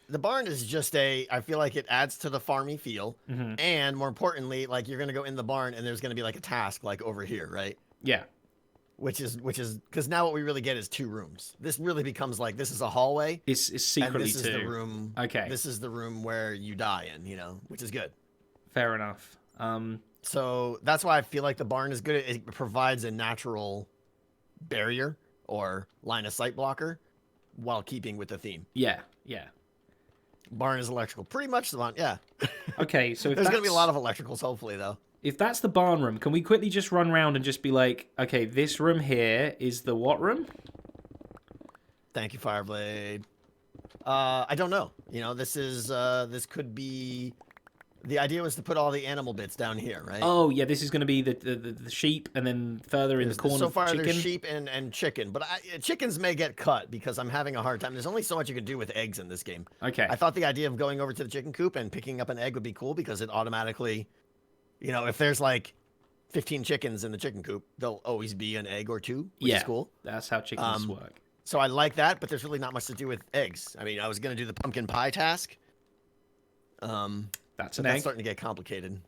The barn is just I feel like it adds to the farmy feel, and more importantly, like you're gonna go in the barn and there's gonna be like a task like over here, right? Yeah. Which is because now what we really get is 2 rooms. This really becomes like this is a hallway. It's secretly and this is too. the room. Okay. This is the room where you die in, you know, which is good. Fair enough. So that's why I feel like the barn is good. It provides a natural barrier or line of sight blocker while keeping with the theme. Yeah. Barn is electrical. Pretty much the barn, yeah. Okay, so there's going to be a lot of electricals, hopefully, though. If that's the barn room, can we quickly just run around and just be like, okay, this room here is the what room? Thank you, Fireblade. I don't know. You know, this could be... The idea was to put all the animal bits down here, right? Oh, yeah, this is going to be the sheep, and then further in the corner, so far chicken. There's sheep and chicken, but chickens may get cut because I'm having a hard time. There's only so much you can do with eggs in this game. Okay. I thought the idea of going over to the chicken coop and picking up an egg would be cool because it automatically, you know, if there's like 15 chickens in the chicken coop, there'll always be an egg or 2, which is cool. That's how chickens work. So I like that, but there's really not much to do with eggs. I mean, I was going to do the pumpkin pie task. That's an That's egg. starting to get complicated.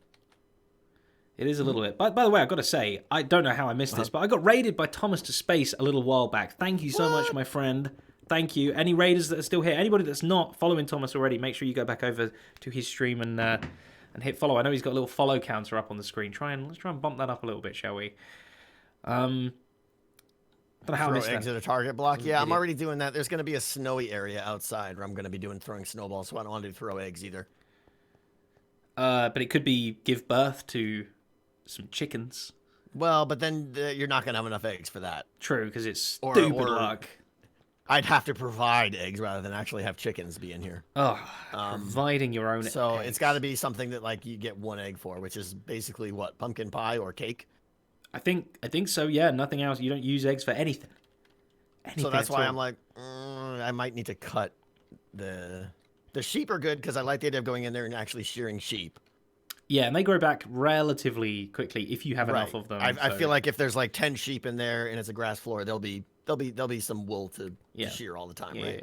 It is a little bit. By the way, I've got to say, I don't know how I missed this, but I got raided by Thomas to Space a little while back. Thank you so much, my friend. Thank you. Any raiders that are still here, anybody that's not following Thomas already, make sure you go back over to his stream and hit follow. I know he's got a little follow counter up on the screen. Let's try and bump that up a little bit, shall we? Don't know how I missed eggs that. at a target block. Yeah, I'm already doing that. There's going to be a snowy area outside where I'm going to be throwing snowballs, so I don't want to throw eggs either. But it could be give birth to some chickens. Well, but then you're not going to have enough eggs for that. True, because it's stupid luck. I'd have to provide eggs rather than actually have chickens be in here. Oh, providing your own So eggs. it's got to be something that like you get 1 egg for, which is basically what? Pumpkin pie or cake? I think so, yeah. Nothing else. You don't use eggs for anything. So that's why I'm like, I might need to cut the sheep are good because I like the idea of going in there and actually shearing sheep. Yeah, and they grow back relatively quickly if you have enough of them. I feel like if there's like 10 sheep in there and it's a grass floor, there'll be some wool to shear all the time, right?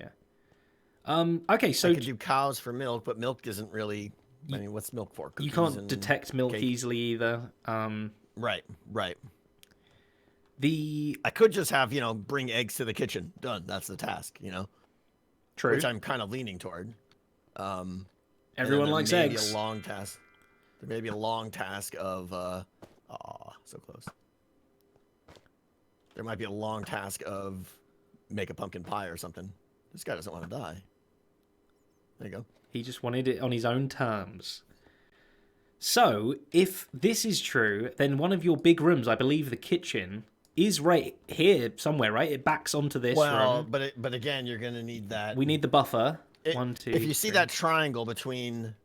Yeah. Okay, so I could do cows for milk, but milk isn't really. I mean, what's milk for? You Cookies can't detect milk easily either. Right. I could just have bring eggs to the kitchen. Done. That's the task. True. Which I'm kind of leaning toward. Everyone likes eggs. A long task. There may be a long task of. So close. There might be a long task of make a pumpkin pie or something. This guy doesn't want to die. There you go. He just wanted it on his own terms. So, if this is true, then one of your big rooms, I believe the kitchen, is right here somewhere, right? It backs onto this room. But again, you're going to need that. We need the buffer. 1, 2, If you see 3. that triangle between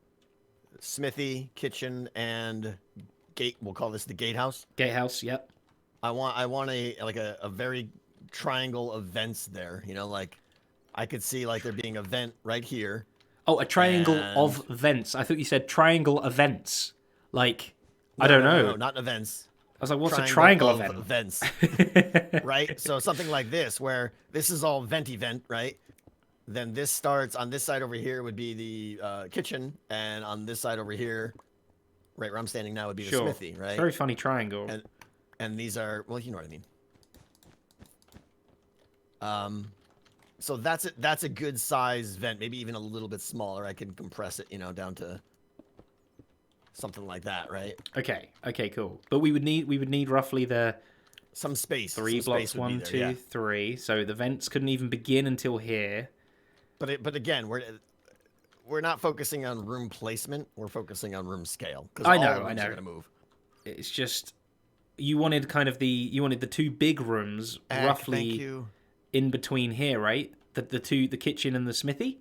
smithy, kitchen, and gate. We'll call this the gatehouse. Gatehouse. Yep. I want a very triangle of vents there. You know, like I could see like there being a vent right here. Oh, a triangle And- of vents. I thought you said triangle events. Like, No, I don't no, know. no, not events. I was like, what's a triangle of event? vents, right? So something like this, where this is all vent event, right? Then this starts on this side over here would be the kitchen, and on this side over here, right where I'm standing now, would be the Sure. smithy, right? Very funny triangle. And these are, well, you know what I mean. So that's a good size vent, maybe even a little bit smaller. I can compress it, you know, down to something like that, right? Okay. Okay. Cool. But we would need roughly the Some space. three some blocks. space would be 1, there, 2, yeah. 3. So the vents couldn't even begin until here. But again, we're not focusing on room placement. We're focusing on room scale. I all know, the I rooms know. Are gonna move. It's just you wanted the two big rooms Thank roughly you. in between here, right? The kitchen and the smithy.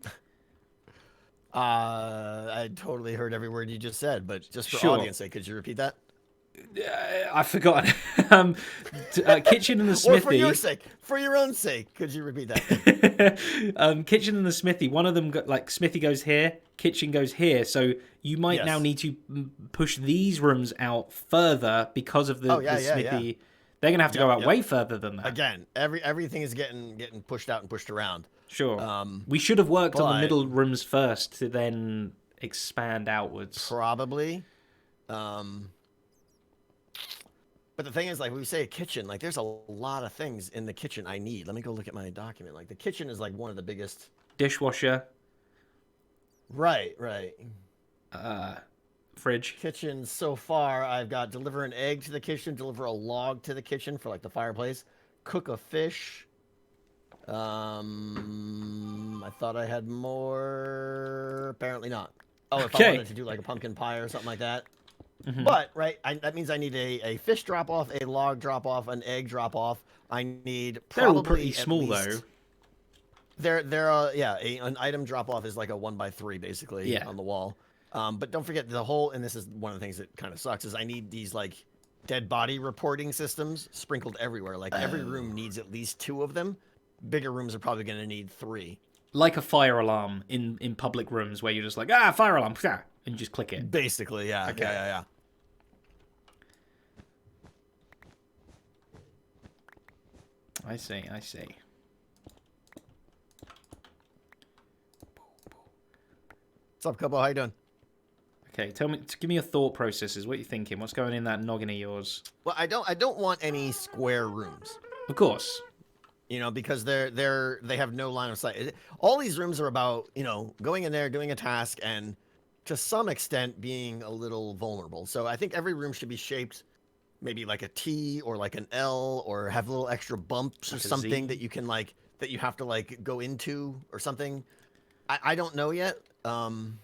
I totally heard every word you just said, but just for Sure. audience sake, could you repeat that? I forgot. Kitchen and the Or smithy. for your sake, for your own sake, could you repeat that? Kitchen and the smithy. One of them, like smithy goes here, kitchen goes here. So you might now Yes. need to push these rooms out further because of the, Oh, yeah, the yeah, smithy. yeah. They're gonna have to Yep, go out yep. way further than that. Again, everything is getting pushed out and pushed around. Sure. We should have worked on the but- middle rooms first to then expand outwards. Probably. But the thing is, like, when we say a kitchen, like, there's a lot of things in the kitchen I need. Let me go look at my document. Like, the kitchen is, like, one of the biggest... Dishwasher, Right. fridge. Kitchen, so far, I've got deliver an egg to the kitchen, deliver a log to the kitchen for, like, the fireplace, cook a fish. I thought I had more. Apparently not. Oh, if I Okay. wanted to do, like, a pumpkin pie or something like that. Mhm. But, right, that means I need a fish drop-off, a log drop-off, an egg drop-off. I need They're probably all pretty at small least- though. an item drop-off is like a 1x3, basically, Yeah. on the wall. But don't forget, and this is one of the things that kind of sucks, is I need these, like, dead body reporting systems sprinkled everywhere. Like, every room needs at least 2 of them. Bigger rooms are probably going to need 3. Like a fire alarm in public rooms where you're just like, fire alarm, and you just click it. Basically, yeah. Okay. Yeah. I see. What's up, Kobo? How you doing? Okay, give me your thought processes. What are you thinking? What's going in that noggin of yours? Well, I don't want any square rooms. Of course. You know, because they have no line of sight. All these rooms are about, you know, going in there, doing a task, and to some extent being a little vulnerable. So I think every room should be shaped maybe like a T or like an L, or have little extra bumps or Like a something Z? that you can like that you have to like go into or something. I don't know yet. Man,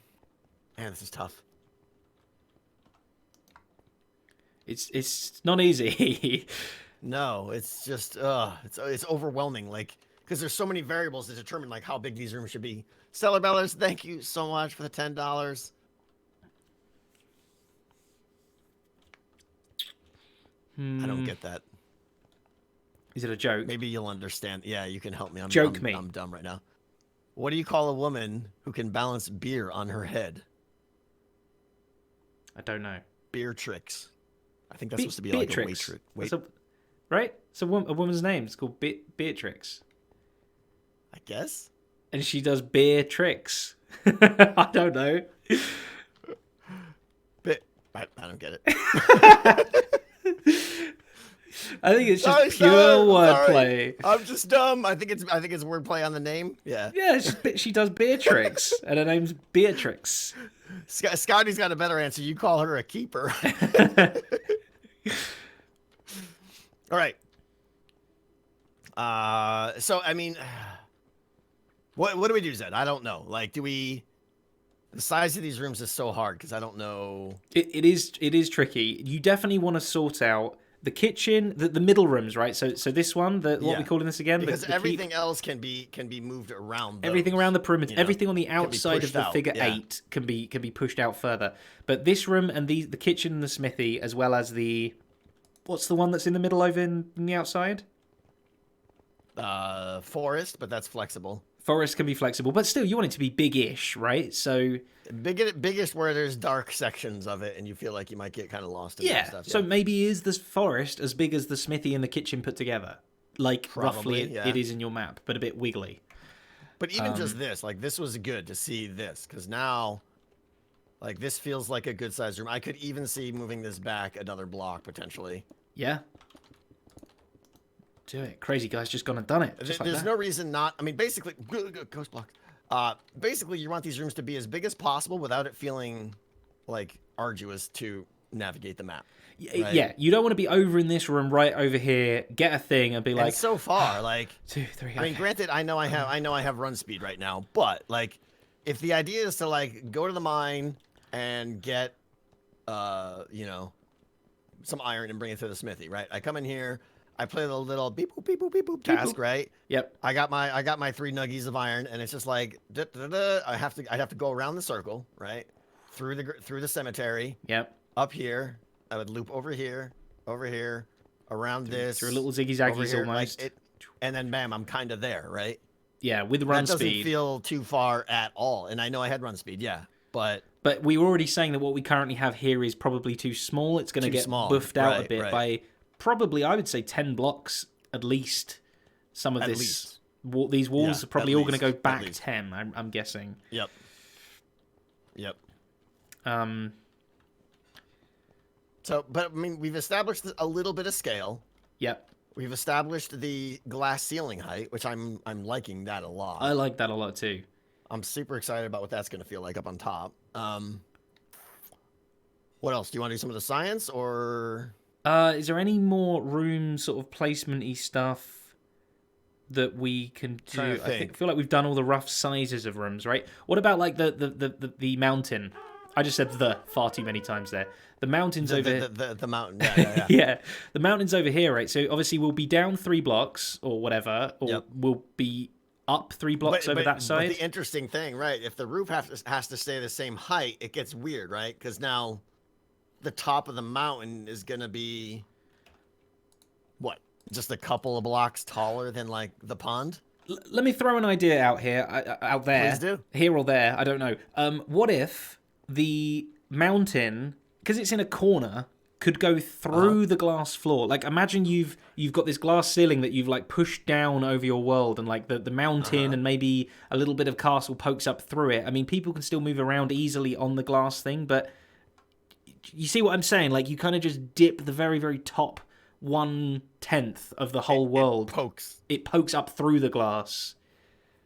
this is tough. It's not easy. No, it's just it's overwhelming. Like, because there's so many variables to determine like how big these rooms should be. Stellar Bellers, thank you so much for the $10. I don't get that. Is it a joke? Maybe you'll understand. Yeah, you can help me. Joke me. I'm dumb right now. What do you call a woman who can balance beer on her head? I don't know. Beer tricks. I think that's supposed to be like a Beatrix. wait. Right? It's a woman's name. It's called Beatrix. I guess. And she does beer tricks. I don't know. I don't get it. I think it's just Sorry, pure wordplay. I'm just dumb. I think it's wordplay on the name. Yeah. Yeah, she does beer tricks, and her name's Beatrix. Scotty's got a better answer. You call her a keeper. All right. So I mean, what do we do, Zed? I don't know. Like, the size of these rooms is so hard because I don't know. It is tricky. You definitely want to sort out the kitchen, the middle rooms, right? So this one, what are we calling this again? Because the everything else can be moved around. Everything around the perimeter, you know, everything on the outside of the figure 8 can be pushed out further. But this room and the kitchen and the smithy, as well as what's the one that's in the middle over in the outside? Forest, but that's flexible. Forest can be flexible, but still, you want it to be big-ish, right? So biggest where there's dark sections of it, and you feel like you might get kind of lost in that stuff. So maybe is this forest as big as the smithy and the kitchen put together? Like Probably, roughly, it is in your map, but a bit wiggly. But even just this, like this was good to see this, because now, like this feels like a good sized room. I could even see moving this back another block potentially. Yeah. Do it. Crazy guy's just gone and done it. There's no reason not. I mean, basically, ghost block. Basically, you want these rooms to be as big as possible without it feeling like arduous to navigate the map. Right? Yeah, you don't want to be over in this room, right over here, get a thing, and be like. And so far, like 2, 3. I mean, granted, I know I have run speed right now, but like, if the idea is to like go to the mine and get, you know, some iron and bring it to the smithy, right? I come in here. I play the little beep boop beep boop beep boop task, right? Yep. I got my 3 nuggies of iron, and it's just like I have to go around the circle, right? Through the cemetery. Yep. Up here, I would loop over here, around this. Through little ziggy zaggies almost. Like and then bam, I'm kind of there, right? Yeah, with run speed. That doesn't feel too far at all, and I know I had run speed, yeah, but we were already saying that what we currently have here is probably too small. It's going to get buffed out a bit by. Probably, I would say 10 blocks at least. Some of these walls are probably all going to go back 10. I'm guessing. Yep. So, but I mean, we've established a little bit of scale. Yep. We've established the glass ceiling height, which I'm liking that a lot. I like that a lot too. I'm super excited about what that's going to feel like up on top. What else? Do you want to do some of the science or? Is there any more room sort of placement-y stuff that we can do? I feel like we've done all the rough sizes of rooms, right? What about like the mountain? I just said far too many times there. The mountain's over here. The mountain. Yeah. Yeah, the mountain's over here, right? So obviously we'll be down 3 blocks or whatever, or we'll be up 3 blocks over that side. But the interesting thing, right? If the roof has to stay the same height, it gets weird, right? Because now the top of the mountain is going to be what? Just a couple of blocks taller than like the pond? Let me throw an idea out here, out there. Please do. Here or there, I don't know. What if the mountain, because it's in a corner, could go through the glass floor? Like imagine you've got this glass ceiling that you've like pushed down over your world, and like the mountain and maybe a little bit of castle pokes up through it. I mean, people can still move around easily on the glass thing, but you see what I'm saying? Like you kind of just dip the very, very top 1/10 of the whole world. It pokes up through the glass.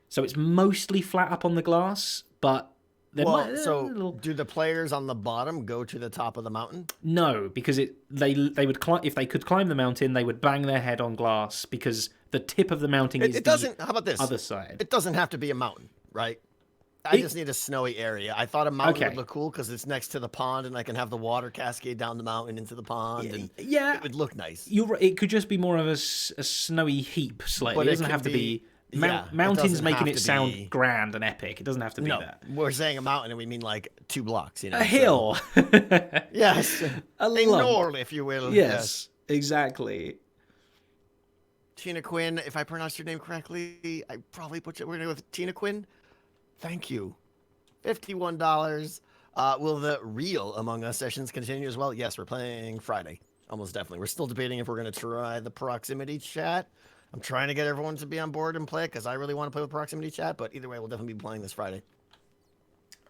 So it's mostly flat up on the glass, but do the players on the bottom go to the top of the mountain? No, because they would climb, if they could climb the mountain, they would bang their head on glass because the tip of the mountain is how about this? Other side. It doesn't have to be a mountain, right? I just need a snowy area. I thought a mountain would look cool because it's next to the pond, and I can have the water cascade down the mountain into the pond, and it would look nice. You're right. It could just be more of a snowy heap slightly. It doesn't have to be... mountains making it sound grand and epic. It doesn't have to be that. We're saying a mountain, and we mean like 2 blocks. You know, a hill. Yes, a knoll, if you will. Yes, exactly. Tina Quinn, if I pronounced your name correctly, I probably we're going to go with Tina Quinn. Thank you. $51. Will the real Among Us sessions continue as well? Yes, we're playing Friday. Almost definitely. We're still debating if we're going to try the proximity chat. I'm trying to get everyone to be on board and play it because I really want to play with proximity chat. But either way, we'll definitely be playing this Friday.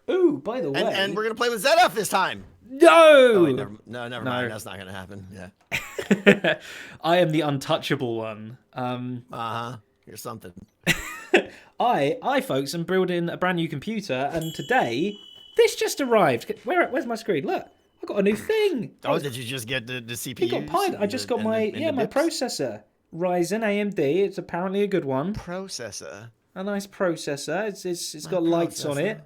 Ooh, by the way. And we're going to play with Zedaph this time. No! Oh, wait, never mind. That's not going to happen. Yeah. I am the untouchable one. You're something. I, folks, am building a brand new computer, and today, this just arrived. Where's my screen? Look, I got a new thing. Oh, did you just get the CPU? It got pied. I just got my processor. Ryzen AMD. It's apparently a good one. Processor. A nice processor. It's got lights on it.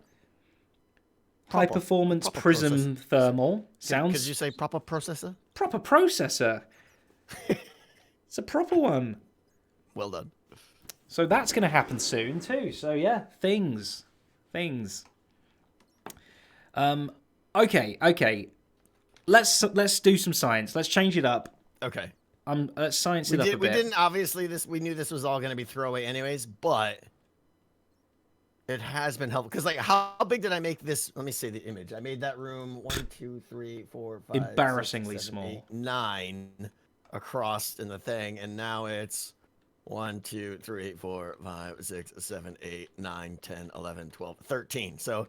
High performance Prism thermal. Sounds. Could you say proper processor? Proper processor. It's a proper one. Well done. So that's going to happen soon too. So yeah, things. Okay. Let's do some science. Let's change it up. Okay. Let's science it up a bit. We didn't obviously we knew this was all going to be throwaway anyways, but it has been helpful because like how big did I make this? Let me see the image. I made that room 1, 2, 3, 4, 5, embarrassingly 6, 7, small. 8, 9 across in the thing, and now it's 1, 2, 3, 4, 5, 6, 7, 8, 9, 10, 11, 12, 13. So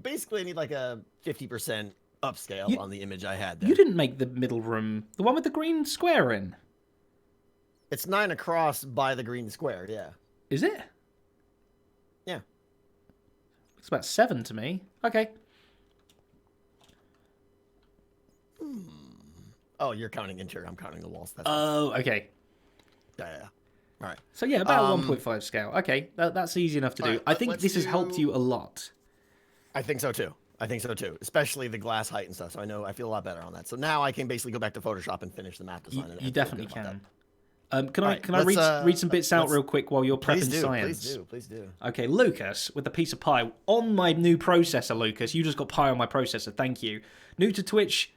basically I need like a 50% upscale on the image I had there. You didn't make the middle room, the one with the green square in. It's 9 across by the green square, yeah. Is it? Yeah. It's about 7 to me. Okay. Oh, you're counting interior. I'm counting the walls. That's Oh, okay. yeah. All right. So yeah, about 1.5 scale. Okay, that's easy enough to do. right, I think this has helped you a lot. I think so too. Especially the glass height and stuff. So I feel a lot better on that. So now I can basically go back to Photoshop and finish the map design. You definitely can. Can Right, I read some bits out real quick while you're prepping science? Please do. Okay, Lucas with a piece of pie on my new processor. Lucas, you just got pie on my processor. Thank you. New to Twitch,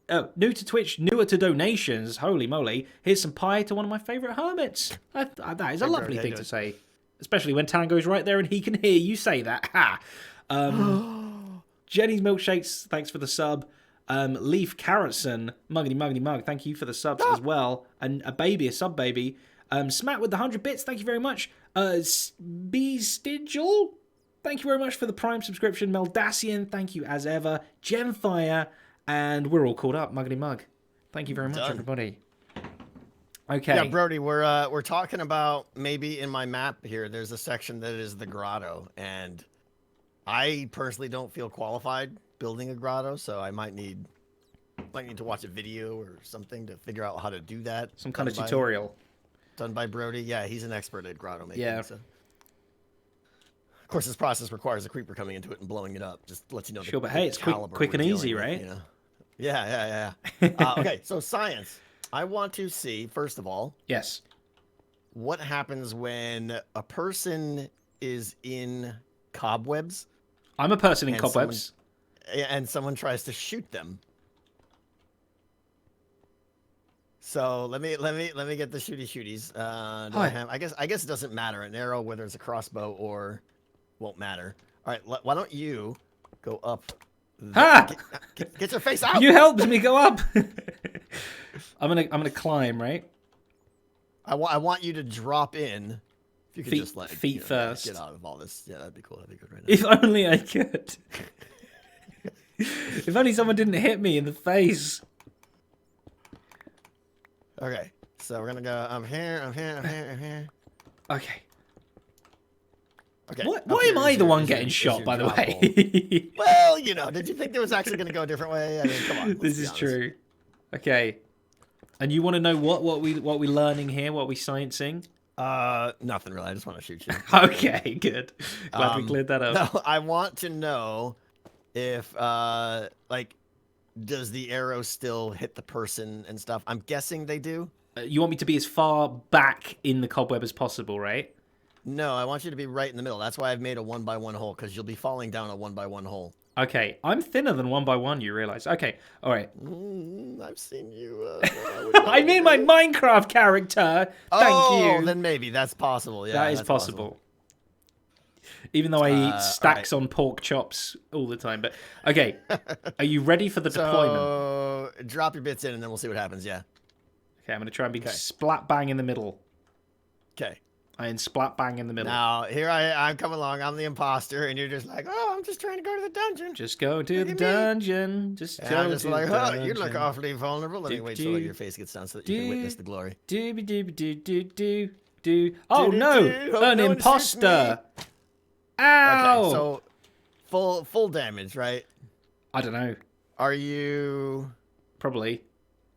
newer to donations. Holy moly! Here's some pie to one of my favorite hermits. That is a lovely thing to say, especially when Tango's right there and he can hear you say that. Ha! Jenny's milkshakes. Thanks for the sub. Leaf Carrotson, muggity mug, thank you for the subs as well. And a sub baby. Smat with the 100 bits, thank you very much. Beestigel, thank you very much for the Prime subscription. Meldacian, thank you as ever. Gemfire, and we're all caught up, muggity mug. Thank you very much, everybody. Okay. Yeah, Brody, we're talking about maybe in my map here, there's a section that is the grotto, and I personally don't feel qualified building a grotto, so I might need to watch a video or something to figure out how to do that. Some kind of tutorial. Done by Brody. Yeah, he's an expert at grotto making. Yeah. So. Of course, this process requires a creeper coming into it and blowing it up. Just lets you know. Sure, but hey, it's quick and easy, right? You know? Yeah. Okay, so science. I want to see, first of all. Yes. What happens when a person is in cobwebs? I'm a person in cobwebs. And someone tries to shoot them. So let me get the shooties. I guess it doesn't matter. An arrow, whether it's a crossbow or, won't matter. All right, why don't you go up? Get your face out! You helped me go up. I'm gonna climb, right? I want you to drop in. If you could just feet first. Get out of all this. Yeah, that'd be cool. That'd be good right now. If only I could. If only someone didn't hit me in the face. Okay, so we're gonna go. I'm here. Okay. Okay. Why am I the one getting shot, by the way? Well, did you think there was actually gonna go a different way? I mean, come on. This is true. Okay. And you want to know what we learning here? What we sciencing? Nothing really. I just want to shoot you. Okay, good. Glad we cleared that up. No, I want to know if does the arrow still hit the person and stuff? I'm guessing they do. You want me to be as far back in the cobweb as possible, right? No, I want you to be right in the middle. That's why I've made a 1x1 hole, because you'll be falling down a 1x1 hole. Okay, I'm thinner than 1x1, you realize. Okay, all right. I've seen you. I mean my Minecraft character. Thank you. Oh, then maybe that's possible. Yeah, that is possible. Even though I eat stacks on pork chops all the time. But okay, are you ready for the deployment? So drop your bits in, and then we'll see what happens. Yeah. Okay, I'm gonna try and be splat bang in the middle. Okay. I am splat bang in the middle. Now, here I'm coming along. I'm the imposter, and you're just like, oh, I'm just trying to go to the dungeon. Just go to the dungeon. Just go I'm just to like, the oh, dungeon. you look awfully vulnerable. Let me wait till your face gets down so that you can witness the glory. Oh, no. An imposter. Ow. Okay, so full damage, right? I don't know. Are you... Probably.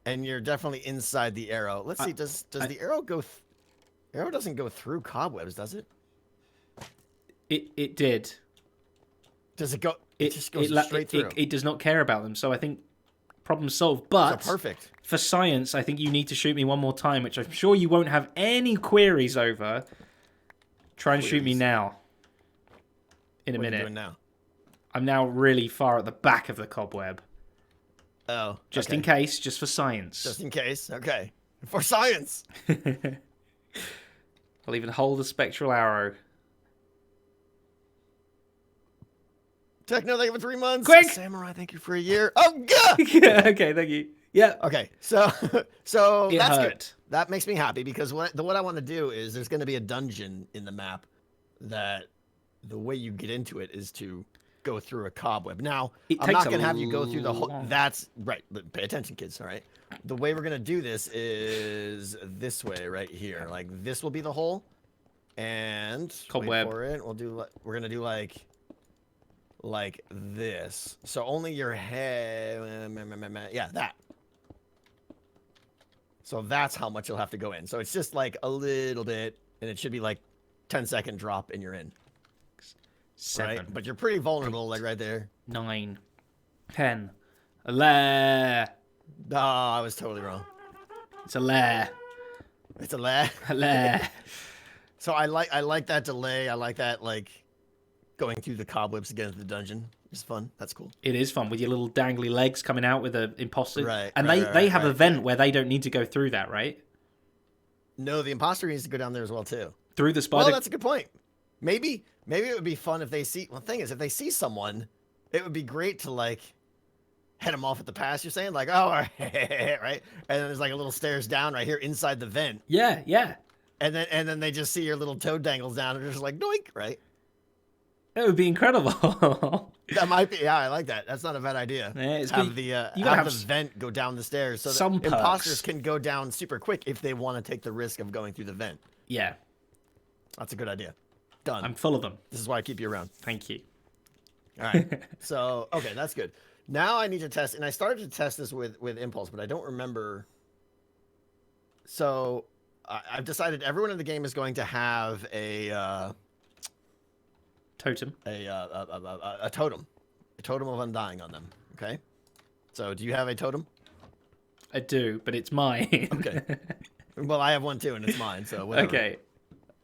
And you're definitely inside the arrow. Let's see, does the arrow go... Arrow doesn't go through cobwebs, does it? It did. Does it go... It just goes straight through. It does not care about them, so I think Problem solved. But So perfect. for science, I think you need to shoot me one more time, which I'm sure you won't have any queries over. Try and shoot me now. In a What are you minute. doing now? I'm now really far at the back of the cobweb. Oh. Just okay. in case, just for science. Just in case. Okay. For science. I'll even hold a spectral arrow. Techno, thank you for 3 months. Quick! Samurai, thank you for a year. Oh, God! Okay, thank you. Yeah. Okay, so It that's hurt. good. That makes me happy because what I want to do is there's going to be a dungeon in the map that the way you get into it is to go through a cobweb. Now, It I'm takes not a going to have you go through the whole. long- That's right. But pay attention, kids. All right. The way we're going to do this is this way right here. Like this will be the hole, and Cobweb. wait for it. We're going to do like this. So only your head. Yeah, that. So that's how much you'll have to go in. So it's just like a little bit, and it should be like 10-second drop, and you're in. 7, Right? But you're pretty vulnerable, like right there. 9, 10, 11. Oh, I was totally wrong. It's a lair. It's a lag. A lair. So I like that delay. I like that like going through the cobwebs to get into the dungeon. It's fun. That's cool. It is fun with your little dangly legs coming out with the imposter. Right, And right, they right, have a right, vent right. where they don't need to go through that, right? No, the imposter needs to go down there as well too. Through the spider. Well, that's a good point. Maybe it would be fun if they see. Well, the thing is, if they see someone, it would be great to like head them off at the pass. You're saying like, oh, right, and then there's like a little stairs down right here inside the vent, Yeah, yeah. and then they just see your little toe dangles down, and they're just like, doink, right? That would be incredible. That might be. Yeah, I like that. That's not a bad idea. Yeah, it's have good. the You gotta have have the vent go down the stairs so some that perks. imposters can go down super quick if they want to take the risk of going through the vent. Yeah, That's a good idea. Done. I'm full of them. This is why I keep you around. Thank you. All right. So okay, that's good. Now I need to test, and I started to test this with Impulse, but I don't remember. So I've decided everyone in the game is going to have a Totem. a totem, a totem of undying on them. Okay. So do you have a totem? I do, but it's mine. Okay. Well, I have one too, and it's mine. So whatever. Okay.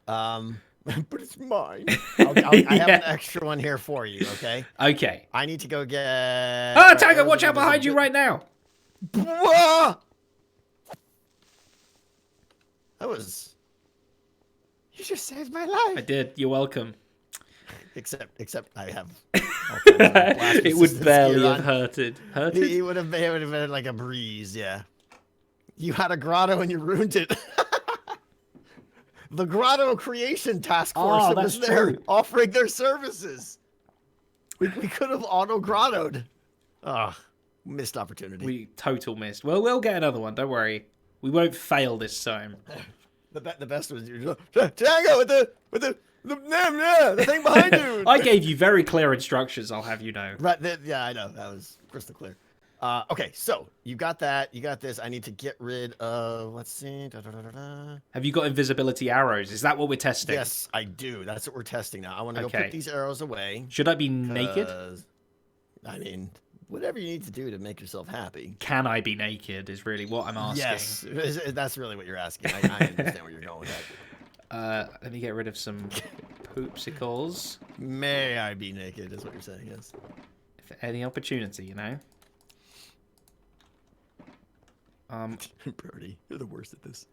But it's mine. I have an extra one here for you. Okay. Okay. I need to go get. Oh, Tiger, watch out behind you right now. Whoa! That was. You just saved my I life. did. You're welcome. Except I have. all kinds of blast It would resistance barely gear have on. hurted. It Hurted? would have been like a breeze. Yeah. You had a grotto and you ruined it. The Grotto Creation Task Force Oh, that was that's there true. offering their services. We could have auto-grottoed. Oh, missed opportunity. We total missed. Well, we'll get another one. Don't worry. We won't fail this time. The best was Tango with the thing behind you. I gave you very clear instructions, I'll have you know. Right, yeah, I know. That was crystal clear. Okay, so you got that. You got this. I need to get rid of. Let's see. Have you got invisibility arrows? Is that what we're testing? Yes, I do. That's what we're testing now. I want to go Okay. put these arrows away. Should I be naked? 'Cause, I mean, whatever you need to do to make yourself happy. Can I be naked is really what I'm asking. Yes, that's really what you're asking. I understand where you're going with that. Let me get rid of some poopsicles. May I be naked, is what you're saying, yes. For any opportunity, you know? Brody, you're the worst at this.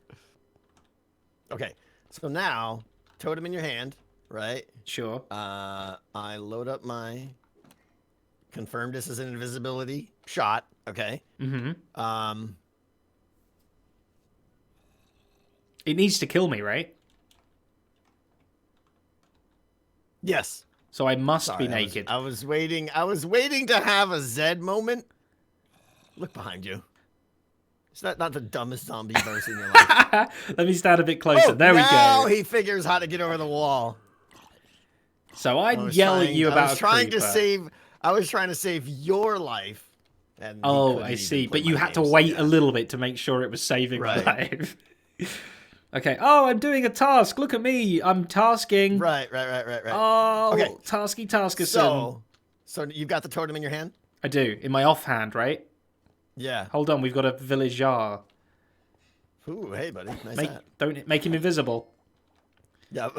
Okay, so now, totem in your hand, right? Sure. I load up my... Confirm this is an invisibility shot, okay? Mm-hmm. It needs to kill me, right? Yes. So I must Sorry, be naked. I was waiting to have a Zed moment. Look behind you. Is that not the dumbest zombie you've ever seen in your life? Let me stand a bit closer. There we now go. He figures how to get over the wall. So I'd yell at you about I was trying to creeper. save. I was trying to save your life. And he Oh, couldn't I even see. play But you my had to games, wait yeah. a little bit to make sure it was saving Right. my life. Okay. Oh, I'm doing a task. Look at me. I'm tasking. Right. Oh, Okay. tasky taskerson. So you've got the totem in your hand. I do. In my offhand, right? Yeah. Hold on, we've got a villager. Ooh, hey, buddy. Nice hat. Don't make him invisible. Yeah.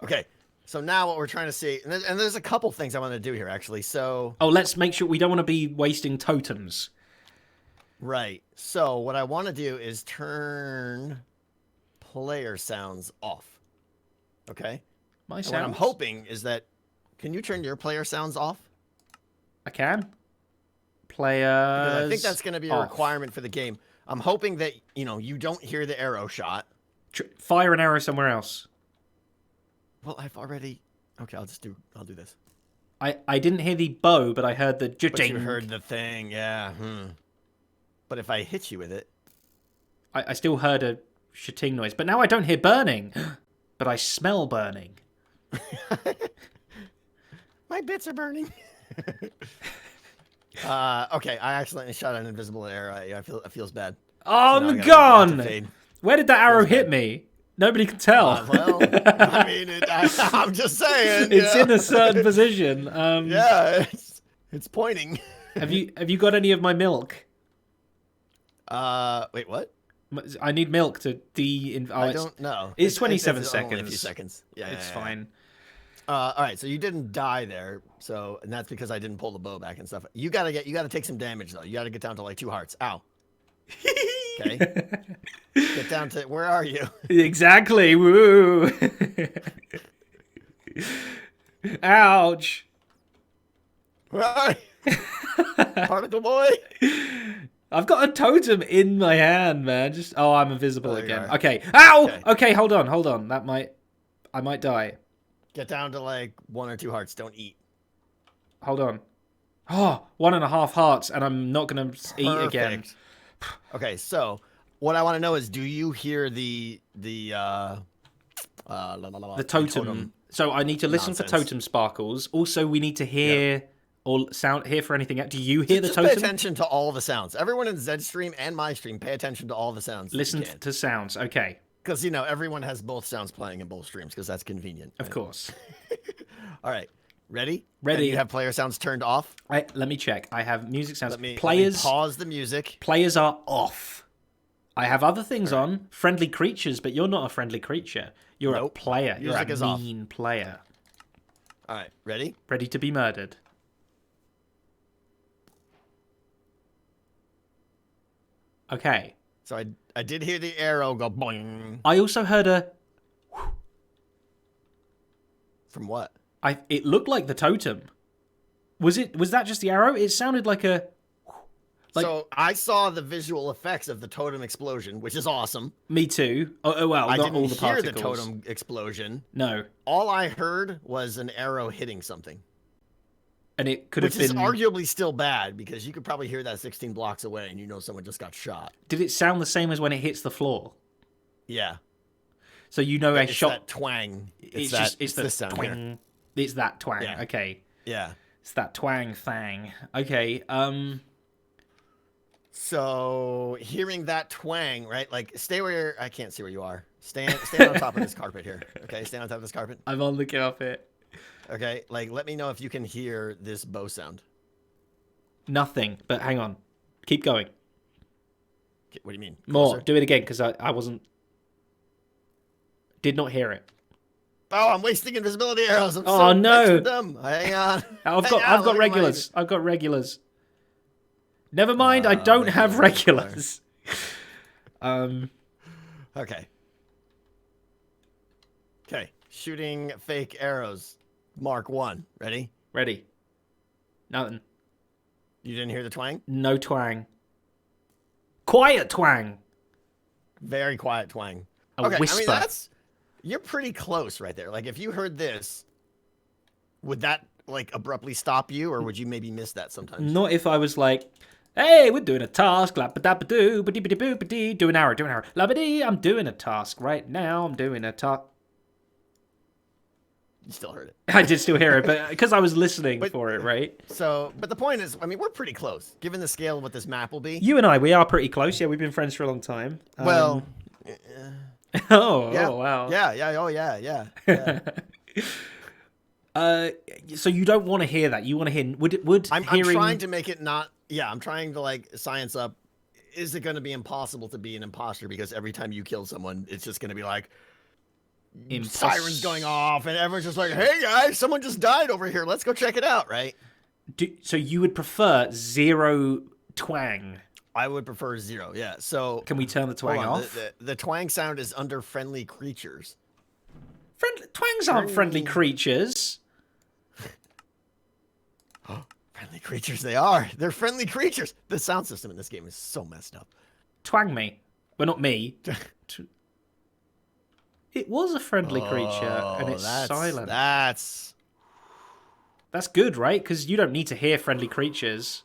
Okay. So now what we're trying to see, and there's a couple things I want to do here, actually. So. Oh, let's make sure we don't want to be wasting totems. Right. So what I want to do is turn player sounds off. Okay. My sounds. What I'm hoping is that, can you turn your player sounds off? I can. Players. Because I think that's going to be a off. requirement for the game. I'm hoping that, you don't hear the arrow shot. Fire an arrow somewhere else. Well, I've already... Okay, I'll do this. I didn't hear the bow, but I heard the But you heard the thing, yeah. But if I hit you with it... I still heard a shitting noise, but now I don't hear burning. But I smell burning. My bits are burning. Okay, I accidentally shot an invisible arrow at you. It feels bad. Oh, So I'm now I gone! gotta Where did that arrow hit me? Nobody can tell. well, I mean, I'm just saying. It's in a certain position. Yeah, it's pointing. Have you got any of my milk? Wait, what? I need milk to I don't know. It's 27 it's only seconds. a few seconds. Yeah, It's yeah. fine. All right, so you didn't die there, and that's because I didn't pull the bow back and stuff. You gotta take some damage though. You gotta get down to like 2 hearts. Ow. Okay. Get down to, where are you? Exactly. Woo. Ouch. Where are you? Particle boy. I've got a totem in my hand, man. I'm invisible There you again. are. Okay. Ow. Okay. Okay, hold on. I might die. Get down to like 1 or 2 hearts. Don't eat. Hold on. Oh, 1.5 hearts, and I'm not gonna eat again. Perfect. Okay, so what I want to know is, do you hear the Totem. So I need to listen for Nonsense. totem sparkles. Also, we need to hear or hear for anything. Do you hear the Just pay totem? attention to all the sounds. Everyone in Zed's stream and my stream, pay attention to all the sounds. Listen to sounds. Okay. Because, everyone has both sounds playing in both streams because that's convenient. Of course. All right. Ready? Ready. And you have player sounds turned off? Let me check. I have music sounds. Let me Players. pause the music. Players are off. I have other things on. Friendly creatures, but you're not a friendly creature. You're a Nope. player. You're Music is a off. mean player. All right. Ready? Ready to be murdered. Okay. So I did hear the arrow go boing. I also heard a... From what? It looked like the totem. Was that just the arrow? It sounded like a... So I saw the visual effects of the totem explosion, which is awesome. Me too. Oh well, I not didn't all the hear particles. the totem explosion. No. All I heard was an arrow hitting something. And it could Which have is been... arguably still bad, because you could probably hear that 16 blocks away and someone just got shot. Did it sound the same as when it hits the floor? Yeah. So a It's shot... that twang. It's the sound here. twang. It's that twang. Yeah. Okay. Yeah. It's that twang thang. Okay. So hearing that twang, right? Like, stay where I can't see where you are. Stand on top of this carpet here. Okay, stand on top of this carpet. I'm on the carpet. Okay, like, let me know if you can hear this bow sound. Nothing. But hang on. Keep going. What do you mean? More. Closer? Do it again, because I wasn't... Did not hear it. Oh, I'm wasting invisibility arrows. I'm Oh, so no. extra dumb. Hang on. I've Hang on, got look at regulars. I've got regulars. Never mind, I don't have regulars. Okay. Okay. Shooting fake arrows. Mark 1. Ready? Ready. Nothing. You didn't hear the twang? No twang. Quiet twang. Very quiet twang. A Okay, whisper. I mean, you're pretty close right there. Like, if you heard this, would that, like, abruptly stop you, or would you maybe miss that sometimes? Not if I was like, hey, we're doing a task, la-ba-da-ba-doo, ba-dee-ba-dee-boo-ba-dee, do an hour, la-ba-dee, I'm doing a task right now, I'm doing a task. You still heard it. I did still hear it, but because I was listening for it, right? So, but the point is, I mean, we're pretty close, given the scale of what this map will be. You and I, we are pretty close. Yeah, we've been friends for a long time. Well, oh, yeah, oh, wow. yeah, oh, yeah. So you don't want to hear that. You want to hear. Would I'm hearing? trying to make it not. Yeah, I'm trying to like science up. Is it going to be impossible to be an imposter because every time you kill someone, it's just going to be like sirens going off, and everyone's just like, "Hey guys, someone just died over here. Let's go check it out." Right? So you would prefer 0 twang? I would prefer 0. Yeah. So Can we turn the twang off? The twang sound is under friendly creatures. Twangs aren't friendly creatures. Friendly creatures, they are. They're friendly creatures. The sound system in this game is so messed up. Twang me. Well, not me. It was a friendly creature, and it's silent. That's good, right? Because you don't need to hear friendly creatures.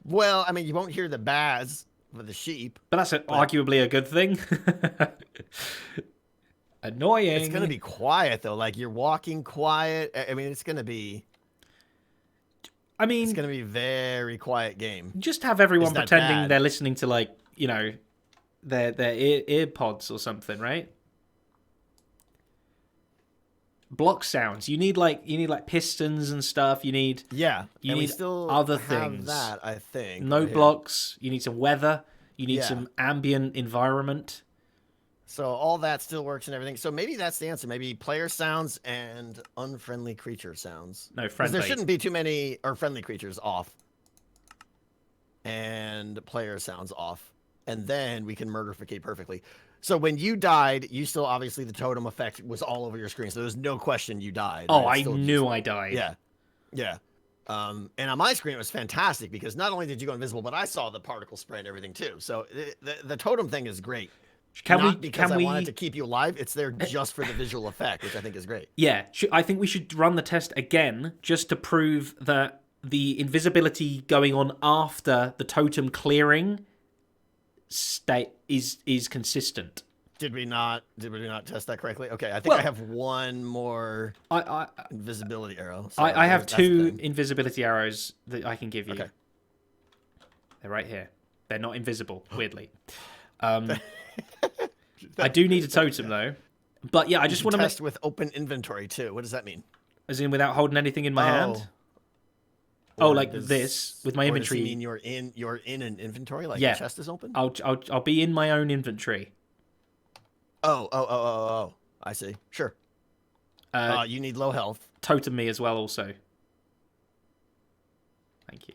Well, I mean, you won't hear the baths with the sheep. But that's arguably a good thing. Annoying. It's going to be quiet, though. Like, you're walking quiet. I mean, it's going to be... it's going to be a very quiet game. Just have everyone pretending bad? they're listening to, like, you know, their ear pods or something, right? Block sounds. You need like pistons and stuff. You need You need still other have things. That I think. No right blocks. You need some weather. You need Yeah. some ambient environment. So all that still works and everything. So maybe that's the answer. Maybe player sounds and unfriendly creature sounds. No, 'Cause friendly. there shouldn't be too many or friendly creatures off. And player sounds off. And then we can murderficate perfectly. So when you died, you still obviously the totem effect was all over your screen. So there's no question you died. Oh, right? I knew I died. Yeah. Yeah. And on my screen, it was fantastic because not only did you go invisible, but I saw the particle spray and everything too. So the totem thing is great. Because I wanted to keep you alive. It's there just for the visual effect, which I think is great. Yeah, I think we should run the test again just to prove that the invisibility going on after the totem clearing state is consistent. Did we not test that correctly? Okay, I think I have one more invisibility arrow. So I have 2 invisibility arrows that I can give you. Okay. They're right here. They're not invisible, weirdly. I do need a totem though. But yeah, I just want to test with open inventory too. What does that mean? As in without holding anything in my hand? Oh, like this with my inventory. Does it mean you're in an inventory? Like yeah. the chest is open? I'll be in my own inventory. Oh. I see. Sure. You need low health. Totem me as well, also. Thank you.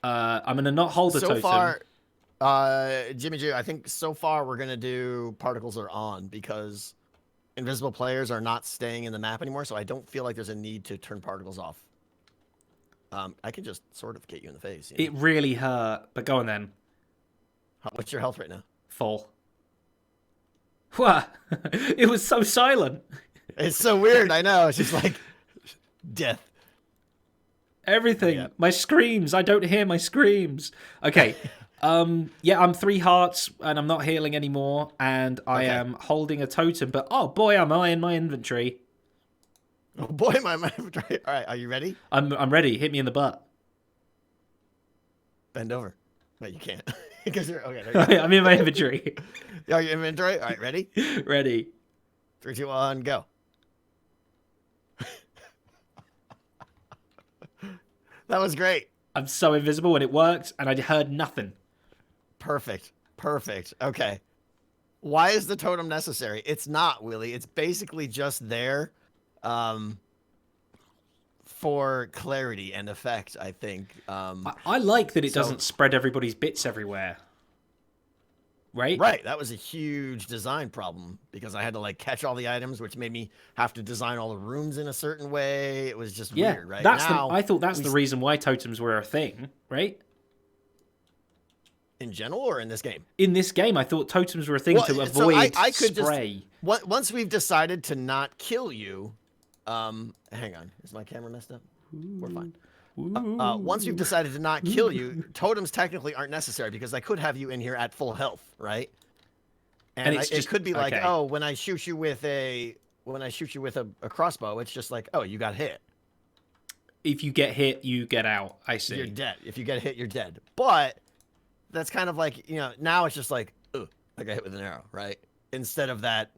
I'm gonna not hold the totem. So far, Jimmy G, I think so far we're gonna do particles are on because invisible players are not staying in the map anymore. So I don't feel like there's a need to turn particles off. I can just sort of get you in the face. You know? It really hurt, but go on then. What's your health right now? Full. What? It was so silent. It's so weird. I know. It's just like death. Everything. Yeah. My screams. I don't hear my screams. Okay. Yeah, I'm 3 hearts and I'm not healing anymore, and I am holding a totem. But oh boy, am I in my inventory. Oh boy, my inventory. All right, are you ready? I'm ready. Hit me in the butt. Bend over. No, you can't. Because you're okay. I'm in my inventory. Are you inventory? All right, ready? Ready. 3, 2, 1, go. That was great. I'm so invisible and it worked, and I heard nothing. Perfect. Okay. Why is the totem necessary? It's not, Willie. It's basically just there for clarity and effect, I think. I like that it doesn't spread everybody's bits everywhere. Right? Right. That was a huge design problem because I had to like catch all the items, which made me have to design all the rooms in a certain way. It was just weird, right? I thought that's the reason why totems were a thing, right? In general or in this game? In this game, I thought totems were a thing to avoid spray. Once we've decided to not kill you, hang on. Is my camera messed up? We're fine. Once we've decided to not kill you, totems technically aren't necessary because I could have you in here at full health, right? And it could be like, oh, when I shoot you with a crossbow, it's just like, oh, you got hit. If you get hit, you get out. I see. You're dead. If you get hit, you're dead. But that's kind of like, now it's just like, ugh, I got hit with an arrow, right? Instead of that,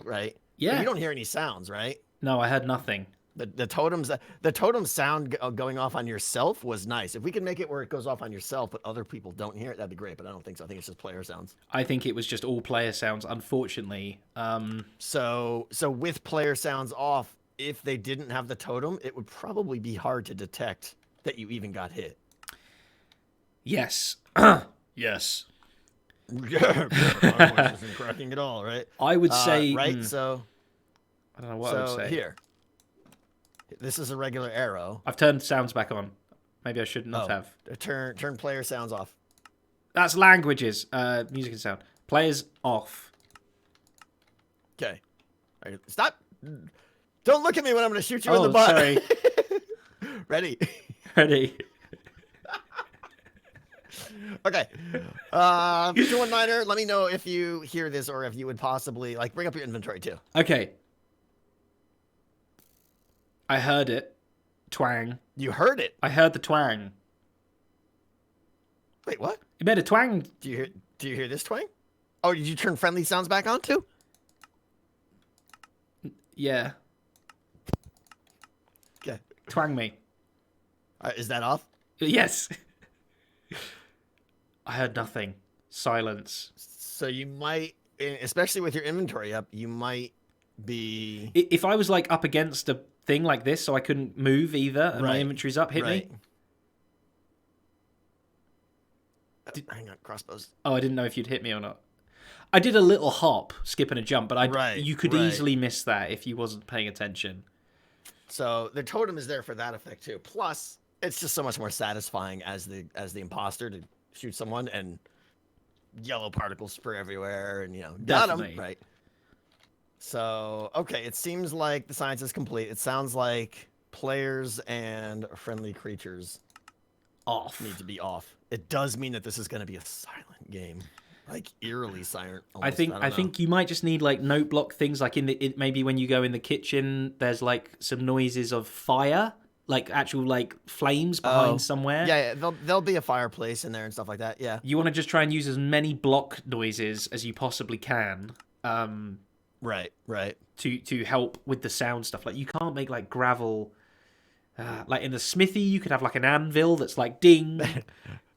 right? Yeah. But you don't hear any sounds, right? No, I heard nothing. The totem sound going off on yourself was nice. If we can make it where it goes off on yourself, but other people don't hear it, that'd be great. But I don't think so. I think it's just player sounds. I think it was just all player sounds, unfortunately. So with player sounds off, if they didn't have the totem, it would probably be hard to detect that you even got hit. Yes. Yes. Yeah, my voice isn't cracking at all, right? I would say... right. So I don't know what I would say. Here. This is a regular arrow. I've turned sounds back on. Maybe I should not have. Turn player sounds off. That's languages. Music and sound. Players off. Okay. Right, stop. Don't look at me when I'm going to shoot you in the butt. Sorry. Ready. Ready. Okay. 219er, let me know if you hear this or if you would possibly, like, bring up your inventory too. Okay. I heard it. Twang. You heard it? I heard the twang. Wait, what? You made a twang. Do you hear this twang? Oh, did you turn friendly sounds back on too? Yeah. Okay. Twang me. Is that off? Yes. I heard nothing. Silence. So you might, especially with your inventory up, you might be... If I was like up against a thing like this so I couldn't move either and my inventory's up, hit me. Hang on, crossbows. Oh, I didn't know if you'd hit me or not. I did a little hop, skip and a jump, but you could easily miss that if you wasn't paying attention. So the totem is there for that effect too. Plus, it's just so much more satisfying as the imposter to shoot someone and yellow particles spray everywhere and, you know, got him, right? So, okay, it seems like the science is complete. It sounds like players and friendly creatures need to be off. It does mean that this is going to be a silent game, like eerily silent. Almost. I think you might just need like note block things, like maybe when you go in the kitchen, there's like some noises of fire, like actual like flames behind somewhere. Yeah, there'll be a fireplace in there and stuff like that. Yeah, you want to just try and use as many block noises as you possibly can. Right. To help with the sound stuff. Like you can't make like gravel. Like in the smithy, you could have like an anvil that's like ding,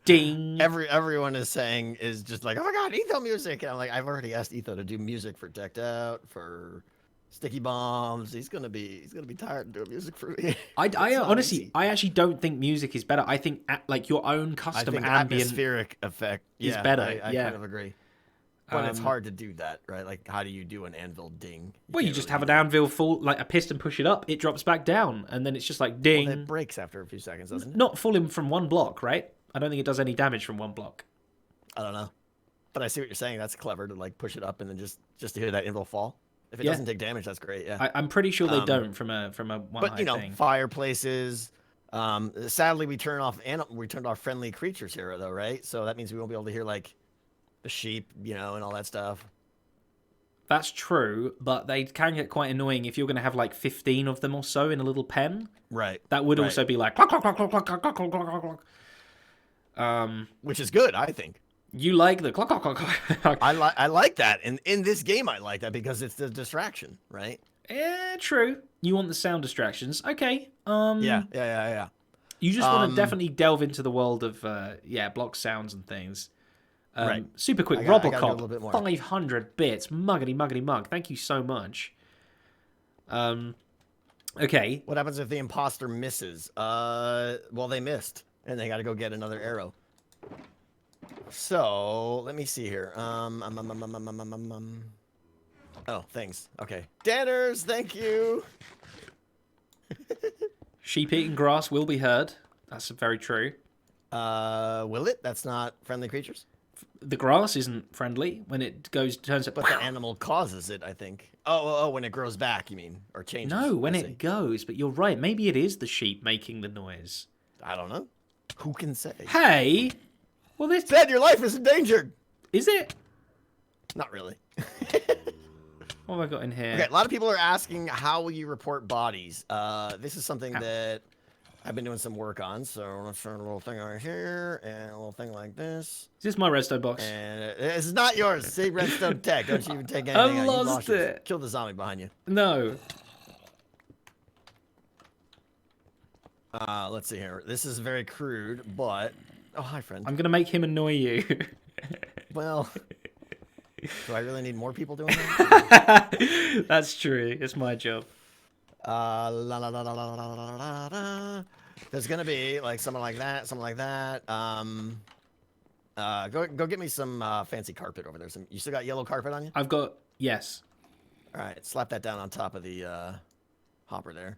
ding. Everyone is saying is just like, oh my god, Etho music. And I'm like, I've already asked Etho to do music for Decked Out, for Sticky Bombs. He's gonna be tired of doing music for me. I honestly, I actually don't think music is better. I think like your own custom ambient atmospheric effect is better. I kind of agree. But it's hard to do that, right? Like, how do you do an anvil ding? You just have an anvil fall, like a piston, push it up, it drops back down, and then it's just like ding. Well, it breaks after a few seconds, doesn't it? Not falling from one block, right? I don't think it does any damage from one block. I don't know. But I see what you're saying. That's clever to, like, push it up and then just to hear that anvil fall. If it doesn't take damage, that's great, yeah. I'm pretty sure they don't from a one But, you know, thing. Fireplaces. Sadly, we turned off friendly creatures here, though, right? So that means we won't be able to hear, like, the sheep, you know, and all that stuff. That's true, but they can get quite annoying if you're going to have like 15 of them or so in a little pen. Right. That would also be like... Clock, clock, clock, clock, clock, clock, clock, clock, clock. Which is good, I think. You like the clock, clock, clock, clock. I like that. And in this game, I like that because it's the distraction, right? True. You want the sound distractions. Okay. Yeah. You just want to definitely delve into the world of, block sounds and things. Right. Super quick, Robocop, 500 bits, muggity muggity mug. Thank you so much. Okay. What happens if the imposter misses? Well, they missed, and they got to go get another arrow. So let me see here. Oh, thanks. Okay, Danners, thank you. Sheep eating grass will be heard. That's very true. Will it? That's not friendly creatures. The grass isn't friendly when it turns up. But the animal causes it, I think. Oh, when it grows back, you mean, or changes? No, when it goes. But you're right. Maybe it is the sheep making the noise. I don't know. Who can say? Hey, well, this Dad, your life is endangered. Is it? Not really. What have I got in here? Okay, a lot of people are asking how will you report bodies. This is something that I've been doing some work on. So let's turn a little thing right here and a little thing like this. Is this my redstone box? And it's not yours. See, redstone tech. Don't you even take anything. I lost it. Kill the zombie behind you. No. Let's see here. This is very crude, but oh, hi, friend. I'm gonna make him annoy you. Well, do I really need more people doing that? That's true. It's my job. La la la la la la la la la. There's gonna be like something like that, something like that. Go get me some fancy carpet over there. You still got yellow carpet on you? I've got yes. All right, slap that down on top of the hopper there.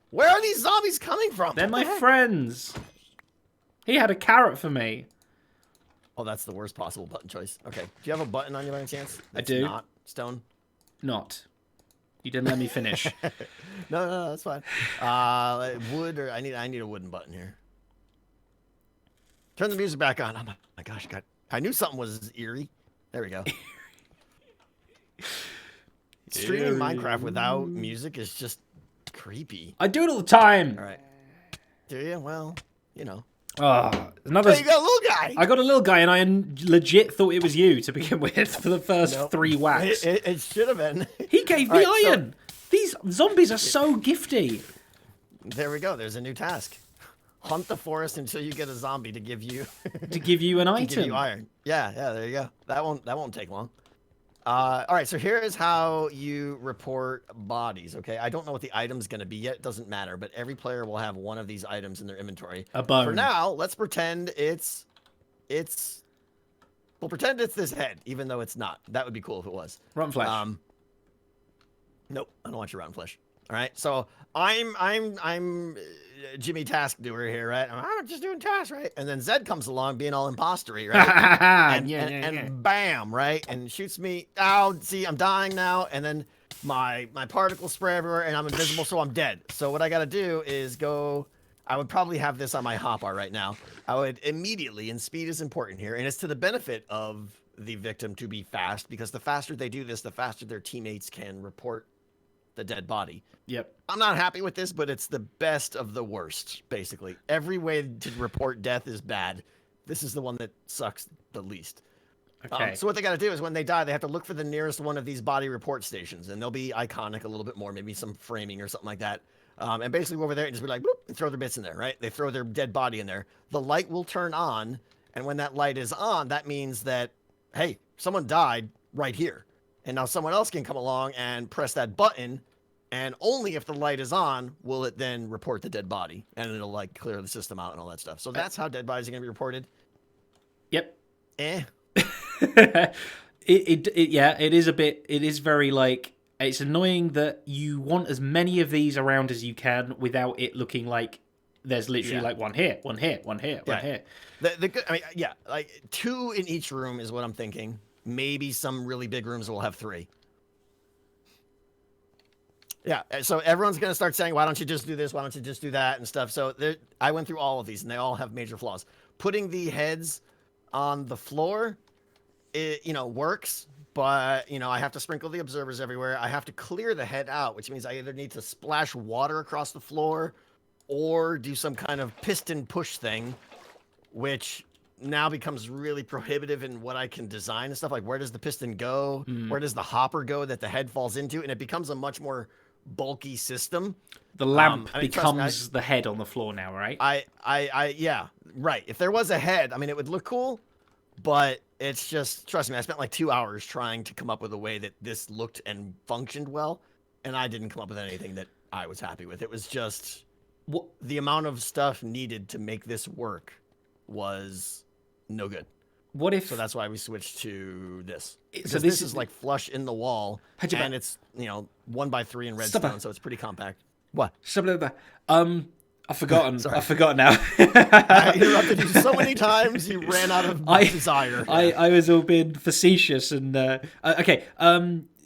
Where are these zombies coming from? They're my friends. He had a carrot for me. Oh, that's the worst possible button choice. Okay, do you have a button on you by any chance? I do. Not stone. Not. You didn't let me finish. No, that's fine. Wood or I need a wooden button here. Turn the music back on. Oh my gosh, I knew something was eerie. There we go. Streaming Minecraft without music is just creepy. I do it all the time. All right. Do you? Well, you know. Another. Hey, you got a little guy. I got a little guy, and I legit thought it was you to begin with for the first 3 whacks. It should have been. He gave me iron. These zombies are so gifty. There we go. There's a new task. Hunt the forest until you get a zombie to give you an to item. give you iron. Yeah, there you go. That won't take long. All right, so here is how you report bodies, okay? I don't know what the item's going to be yet. It doesn't matter, but every player will have one of these items in their inventory. A bone. For now, let's pretend we'll pretend it's this head, even though it's not. That would be cool if it was. Rotten flesh. Nope, I don't want your rotten flesh. All right, so I'm Jimmy Task Doer here, right? I'm just doing tasks, right? And then Zed comes along being all impostery, right? and bam, right? And shoots me. Oh, see, I'm dying now. And then my particles spray everywhere, and I'm invisible, so I'm dead. So what I got to do is go. I would probably have this on my hotbar right now. I would immediately, and speed is important here, and it's to the benefit of the victim to be fast, because the faster they do this, the faster their teammates can report the dead body. Yep. I'm not happy with this, but it's the best of the worst, basically. Every way to report death is bad. This is the one that sucks the least. Okay. So what they got to do is when they die, they have to look for the nearest one of these body report stations, and they'll be iconic a little bit more, maybe some framing or something like that. And basically go over there and just be like, boop, and throw their bits in there, right? They throw their dead body in there. The light will turn on, and when that light is on, that means that, hey, someone died right here. And now someone else can come along and press that button, and only if the light is on will it then report the dead body, and it'll like clear the system out and all that stuff. So that's how dead bodies are going to be reported. Yep. It is very like, it's annoying that you want as many of these around as you can without it looking like there's literally like one here, one here, one here, one here. Like 2 in each room is what I'm thinking. Maybe some really big rooms will have 3. Yeah, so everyone's going to start saying, why don't you just do this? Why don't you just do that and stuff? So I went through all of these, and they all have major flaws. Putting the heads on the floor, it, works, but, I have to sprinkle the observers everywhere. I have to clear the head out, which means I either need to splash water across the floor or do some kind of piston push thing, which now becomes really prohibitive in what I can design and stuff. Like, where does the piston go? Where does the hopper go that the head falls into? And it becomes a much more bulky system. The lamp becomes the head on the floor now, right? Yeah, right. If there was a head, it would look cool, but it's just, trust me, I spent like 2 hours trying to come up with a way that this looked and functioned well, and I didn't come up with anything that I was happy with. It was just the amount of stuff needed to make this work was no good. What if? So that's why we switched to this. So this is like flush in the wall, and it's 1x3 in redstone, so it's pretty compact. What? I've forgotten. I've forgotten now. I interrupted you so many times, you ran out of desire. I was all being facetious and okay.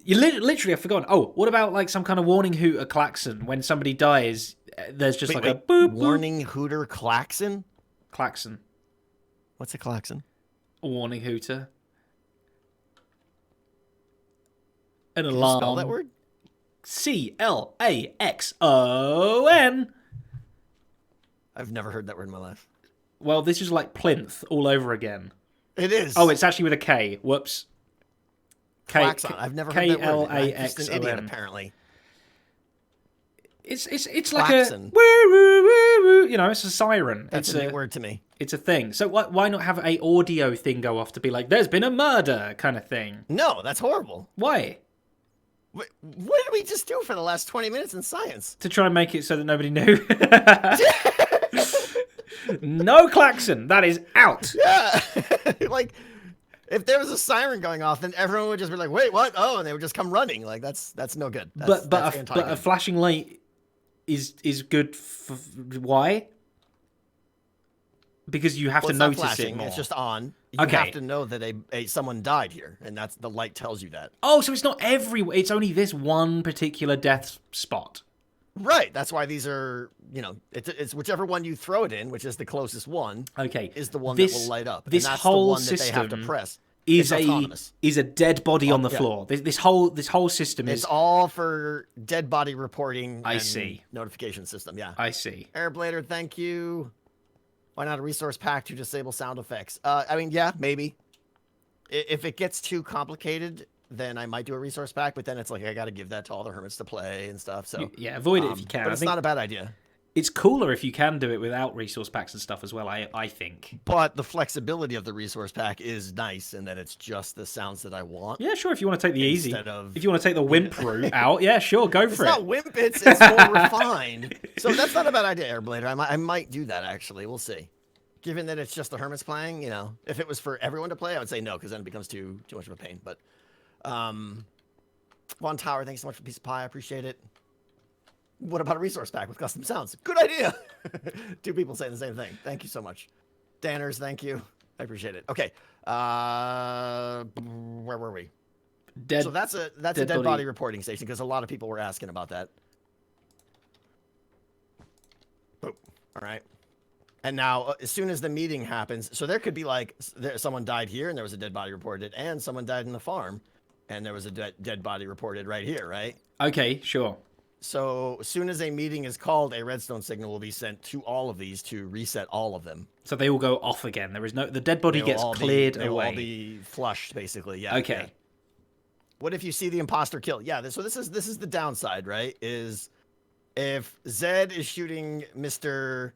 You literally have forgotten. Oh, what about like some kind of warning hoot or klaxon when somebody dies? There's just a boop warning hooter klaxon. Klaxon. What's a klaxon? A warning hooter. An alarm. Spell that word? CLAXON. I've never heard that word in my life. Well, this is like plinth all over again. It is. Oh, it's actually with a K. Whoops. Klaxon. I've never heard that word. KLAXON. I'm just an idiot, apparently. It's like klaxon. a woo woo woo You know, it's a siren. That's It's a new word to me. It's a thing. So why not have a audio thing go off to be like, there's been a murder kind of thing? No, that's horrible. Why? What did we just do for the last 20 minutes in science? To try and make it so that nobody knew. No klaxon. That is out. Yeah. Like, if there was a siren going off, then everyone would just be like, wait, what? Oh, and they would just come running. Like, that's no good. That's But a flashing light is good for... Why? Because you have to notice flashing, it more. It's just on. You have to know that someone died here, and that's the light tells you that. Oh, so it's not everywhere. It's only this one particular death spot. Right. That's why these are, you know, it's whichever one you throw it in, which is the closest one. Okay. Is the one that will light up. This and that's whole the one system that they have to press. Is a dead body on the floor. This whole system is... It's all for dead body reporting. I see. Notification system. Yeah. I see. Airblader, thank you. Why not a resource pack to disable sound effects? I mean, yeah, maybe. If it gets too complicated, then I might do a resource pack, but then it's like I got to give that to all the hermits to play and stuff. So yeah, avoid it if you can. But it's not a bad idea. It's cooler if you can do it without resource packs and stuff as well, I think. But the flexibility of the resource pack is nice in that it's just the sounds that I want. Yeah, sure, if you want to take the easy. Of... If you want to take the wimp route out, yeah, sure, go for it. It's not wimp, it's more refined. So that's not a bad idea, Airblader. I might do that, actually. We'll see. Given that it's just the hermits playing, you know, if it was for everyone to play, I would say no, because then it becomes too much of a pain. But Von Tower, thanks so much for a piece of pie. I appreciate it. What about a resource pack with custom sounds? Good idea. 2 people saying the same thing. Thank you so much. Danners, thank you. I appreciate it. Okay. Where were we? So that's a dead body reporting station, because a lot of people were asking about that. Boop. All right. And now, as soon as the meeting happens, so there could be like, someone died here and there was a dead body reported, and someone died in the farm and there was a dead body reported right here, right? Okay, sure. So as soon as a meeting is called, a redstone signal will be sent to all of these to reset all of them. So they all go off again. There is no, the dead body gets cleared away. They will all be flushed, basically. Yeah. Okay. Yeah. What if you see the imposter kill? Yeah. So this is the downside, right? Is if Zed is shooting Mr.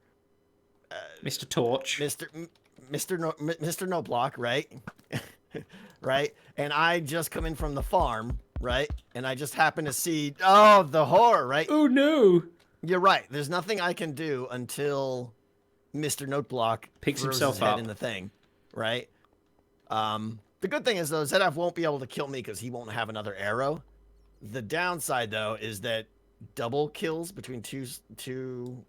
Torch, Mr. No Block, right? Right? And I just come in from the farm, right? And I just happen to see, the horror, right? Oh no. You're right. There's nothing I can do until Mr. Noteblock picks throws himself his head up in the thing, right? The good thing is though, Zedaph won't be able to kill me because he won't have another arrow. The downside though is that double kills between two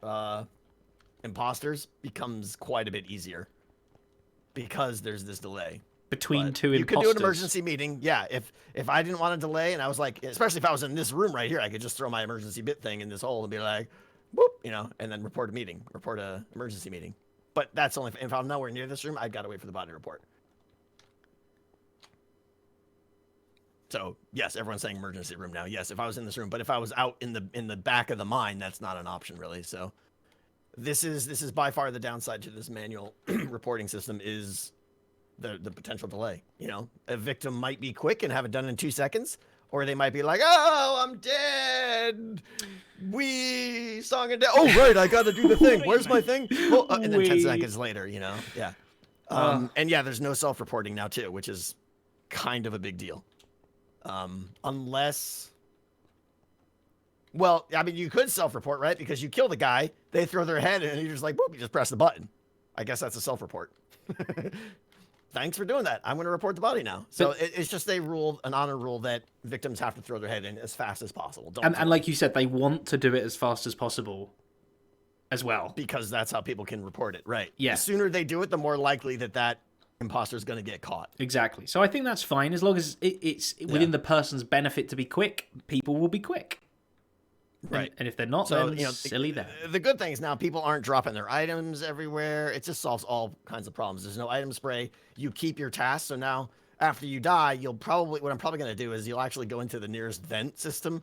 imposters becomes quite a bit easier because there's this delay between two imposters. You could do an emergency meeting. Yeah, if I didn't want to delay and I was like, especially if I was in this room right here, I could just throw my emergency bit thing in this hole and be like, whoop, you know, and then report a emergency meeting. But that's only if I'm nowhere near this room, I've got to wait for the body report. So yes, everyone's saying emergency room now. Yes, if I was in this room, but if I was out in the back of the mine, that's not an option really. So this is by far the downside to this manual reporting system is the potential delay. You know, a victim might be quick and have it done in 2 seconds, or they might be like, "Oh, I'm dead. We song and oh right, I got to do the thing. Where's my thing?" Oh, and then 10 seconds later, you know, yeah. And yeah, there's no self-reporting now too, which is kind of a big deal. Unless, well, I mean, you could self-report, right? Because you kill the guy, they throw their head in, and you're just like, boop, you just press the button. I guess that's a self-report. Thanks for doing that. I'm going to report the body now. So it's just an honor rule that victims have to throw their head in as fast as possible. And like you said, they want to do it as fast as possible as well. Because that's how people can report it, right? Yeah. The sooner they do it, the more likely that imposter is going to get caught. Exactly. So I think that's fine. As long as it's within the person's benefit to be quick, people will be quick. Right. And if they're not, so, then silly them. The good thing is now people aren't dropping their items everywhere. It just solves all kinds of problems. There's no item spray. You keep your tasks. So now after you die, what I'm probably going to do is you'll actually go into the nearest vent system,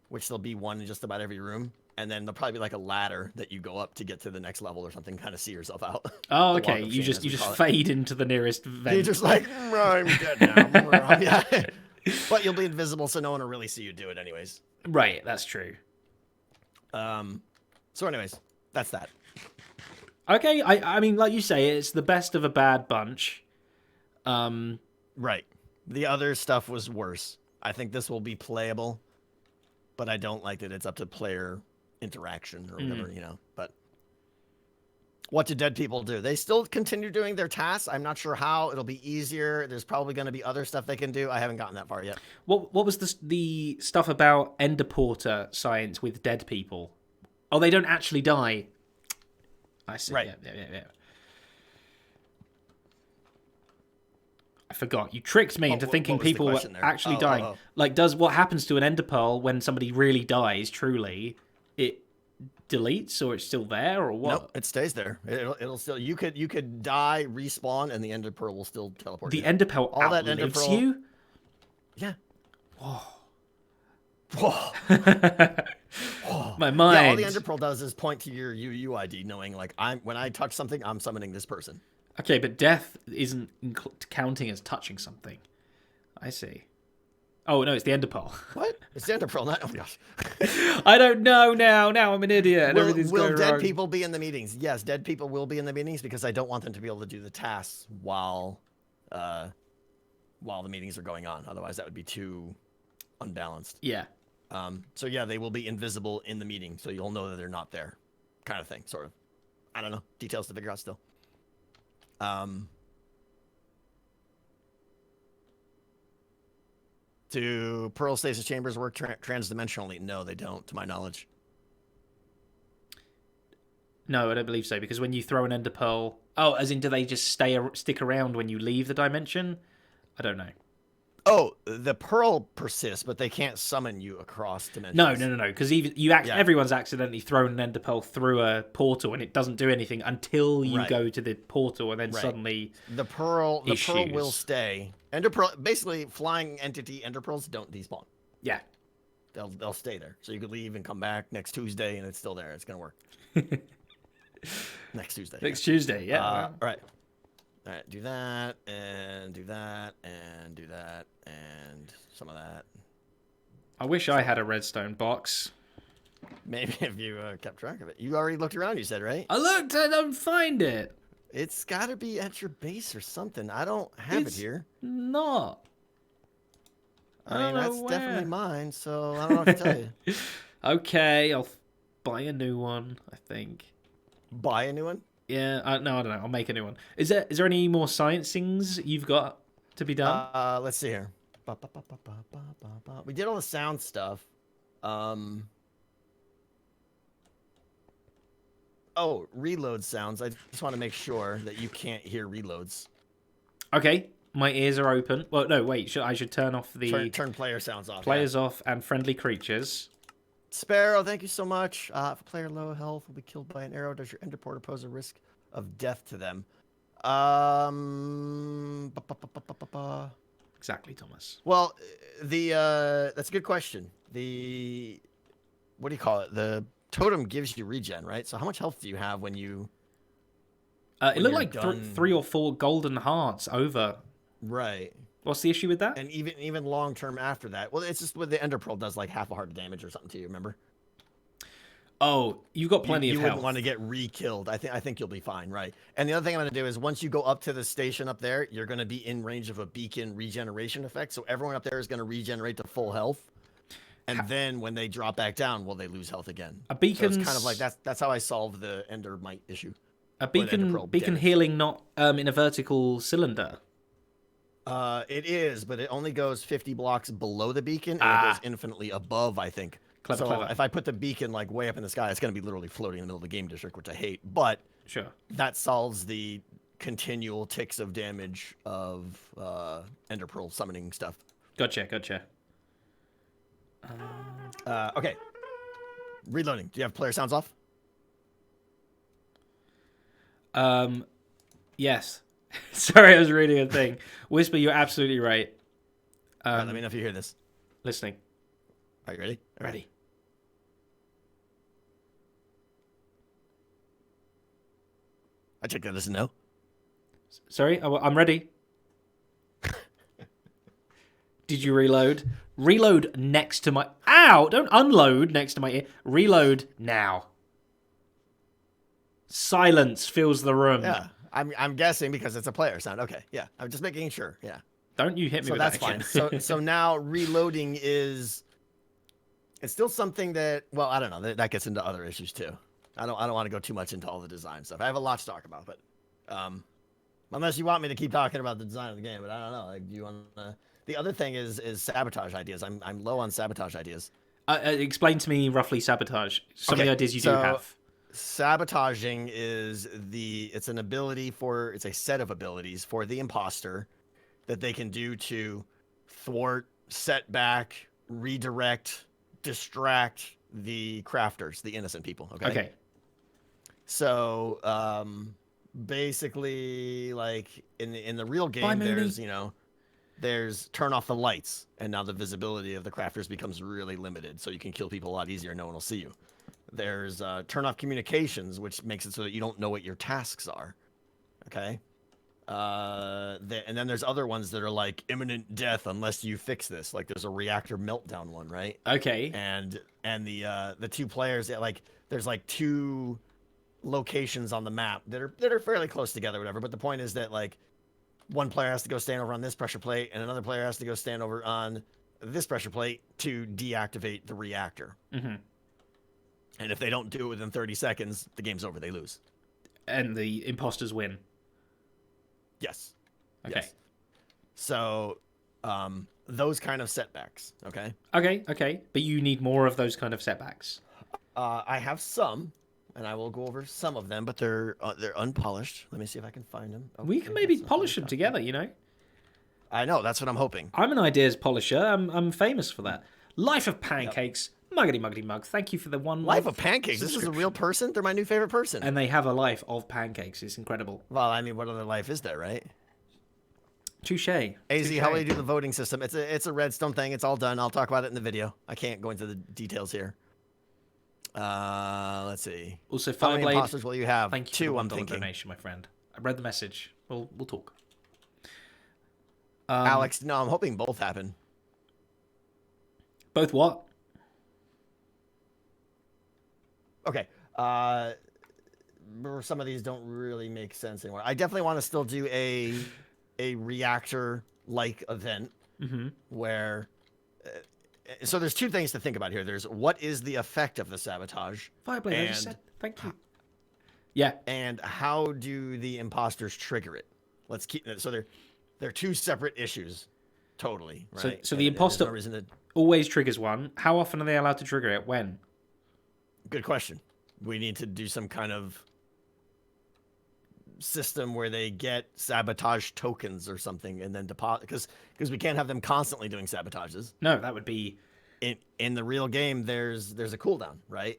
which there'll be one in just about every room. And then there'll probably be like a ladder that you go up to get to the next level or something, kind of see yourself out. Oh, okay. You just fade into the nearest vent. You're just like, I'm dead now. Yeah. But you'll be invisible, so no one will really see you do it anyways. Right, that's true. So anyways, That's that. Okay, I mean, like you say, it's the best of a bad bunch. Right. The other stuff was worse. I think this will be playable, but I don't like that it's up to player interaction or whatever, But what do dead people do? They still continue doing their tasks. I'm not sure how. It'll be easier. There's probably going to be other stuff they can do. I haven't gotten that far yet. What was the stuff about Ender Porter science with dead people? Oh, they don't actually die. I see. Right. Yeah. I forgot. You tricked me into thinking people were actually dying. Like, does what happens to an ender pearl when somebody really dies, truly, it deletes or it's still there or what? Nope, it stays there. It'll still. You could die, respawn, and the ender pearl will still teleport. The ender pearl outlives you? Yeah. Whoa. Whoa. My mind. Yeah, all the ender pearl does is point to your UUID, knowing like when I touch something, I'm summoning this person. Okay, but death isn't counting as touching something. I see. Oh, no, it's the ender pearl. What? It's the ender pearl, not... Oh, my gosh. I don't know now. Now I'm an idiot. And everything's will going dead wrong. people be in the meetings? Yes, dead people will be in the meetings because I don't want them to be able to do the tasks while the meetings are going on. Otherwise, that would be too unbalanced. Yeah. So, yeah, they will be invisible in the meeting, so you'll know that they're not there. Kind of thing, sort of. I don't know. Details to figure out still. Do Pearl Stasis Chambers work transdimensionally? No, they don't, to my knowledge. No, I don't believe so, because when you throw an ender pearl... Oh, as in, do they just stick around when you leave the dimension? I don't know. Oh, the pearl persists, but they can't summon you across dimensions. No, because everyone's accidentally thrown an ender pearl through a portal, and it doesn't do anything until you go to the portal, and then suddenly the pearl will stay. Ender pearl, basically, flying entity ender pearls don't despawn. Yeah, they'll stay there. So you could leave and come back next Tuesday, and it's still there. It's gonna work. Next Tuesday. Next Tuesday, yeah. Right. All right, do that, and do that, and do that, and some of that. I wish I had a redstone box. Maybe if you kept track of it. You already looked around, you said, right? I looked, I don't find it. It's got to be at your base or something. I don't have it here. Not. I mean, that's definitely mine, so I don't know what to tell you. Okay, I'll buy a new one, I think. Buy a new one? Yeah, no, I don't know. I'll make a new one. Is there any more sciencings you've got to be done? Let's see here. We did all the sound stuff. Oh, reload sounds. I just want to make sure that you can't hear reloads. Okay, my ears are open. Well, no, wait. I should turn off the... Turn player sounds off. Players off and friendly creatures. Sparrow, thank you so much. If a player low health will be killed by an arrow, does your ender portal pose a risk of death to them? Exactly, Thomas. Well, that's a good question. What do you call it? The totem gives you regen, right? So how much health do you have when you... it looked like 3 or 4 golden hearts over. Right. What's the issue with that? And even long term after that. Well, it's just with the ender pearl does like half a heart of damage or something to you, remember? Oh, you've got plenty of health. You wouldn't want to get re-killed. I think you'll be fine, right? And the other thing I'm going to do is once you go up to the station up there, you're going to be in range of a beacon regeneration effect. So everyone up there is going to regenerate to full health. And then when they drop back down, well, they lose health again. A beacon. So it's kind of like that's how I solve the ender mite issue. A beacon healing not in a vertical cylinder. It is, but it only goes 50 blocks below the beacon, and it goes infinitely above, I think. Clever. If I put the beacon like way up in the sky, it's going to be literally floating in the middle of the game district, which I hate. But sure, that solves the continual ticks of damage of ender pearl summoning stuff. Gotcha. Okay. Reloading. Do you have player sounds off? Yes. Sorry, I was reading a thing. Whisper, you're absolutely right. Right, let me know if you hear this. Listening. Are you ready? Ready. I checked that as a no. Sorry, I'm ready. Did you reload? Reload next to my... Ow! Don't unload next to my ear. Reload now. Silence fills the room. Yeah, I'm guessing because it's a player sound. Okay, yeah, I'm just making sure. Yeah. Don't you hit me So with that's that fine. again. So now reloading is it's still something that, well, I don't know, that gets into other issues too. I don't want to go too much into all the design stuff. I have a lot to talk about, but unless you want me to keep talking about the design of the game, but I don't know. Like, do you want to? The other thing is sabotage ideas. I'm low on sabotage ideas. Explain to me roughly sabotage. Some of the ideas you do so have. Sabotaging is it's an ability it's a set of abilities for the imposter that they can do to thwart, set back, redirect, distract the crafters, the innocent people. Okay. So basically, like in the real game, there's turn off the lights, and now the visibility of the crafters becomes really limited, so you can kill people a lot easier. No one will see you. There's turn off communications, which makes it so that you don't know what your tasks are. Okay. And then there's other ones that are like imminent death unless you fix this. Like there's a reactor meltdown one, right? Okay. And the two players, like there's like two locations on the map that are fairly close together, whatever. But the point is that like one player has to go stand over on this pressure plate, and another player has to go stand over on this pressure plate to deactivate the reactor. Mm-hmm. And if they don't do it within 30 seconds, the game's over. They lose. And the imposters win. Yes. Okay. Yes. So, those kind of setbacks. Okay. Okay. But you need more of those kind of setbacks. I have some, and I will go over some of them, but they're unpolished. Let me see if I can find them. Okay, we can maybe polish them together. You know. I know. That's what I'm hoping. I'm an ideas polisher. I'm famous for that. Life of Pancakes. Yep. Muggity mug. Thank you for the one. Life of Pancakes. This is a real person. They're my new favorite person. And they have a life of pancakes. It's incredible. Well, I mean, what other life is there, right? Touche. AZ, how do you do the voting system? It's a redstone thing. It's all done. I'll talk about it in the video. I can't go into the details here. Let's see. Also, how many Fireblade. imposters will you have? Thank you Two, for I'm the thinking. donation, my friend. I read the message. We'll talk. Alex, no, I'm hoping both happen. Both what? Okay. Some of these don't really make sense anymore. I definitely want to still do a reactor-like event where... so there's two things to think about here. There's what is the effect of the sabotage? Fireblade, I just said thank you. Yeah. And how do the imposters trigger it? Let's keep... So they're two separate issues. Totally. Right? So the imposter always triggers one. How often are they allowed to trigger it? When? Good question. We need to do some kind of system where they get sabotage tokens or something and then deposit, because we can't have them constantly doing sabotages. No, that would be in the real game. There's a cooldown, right?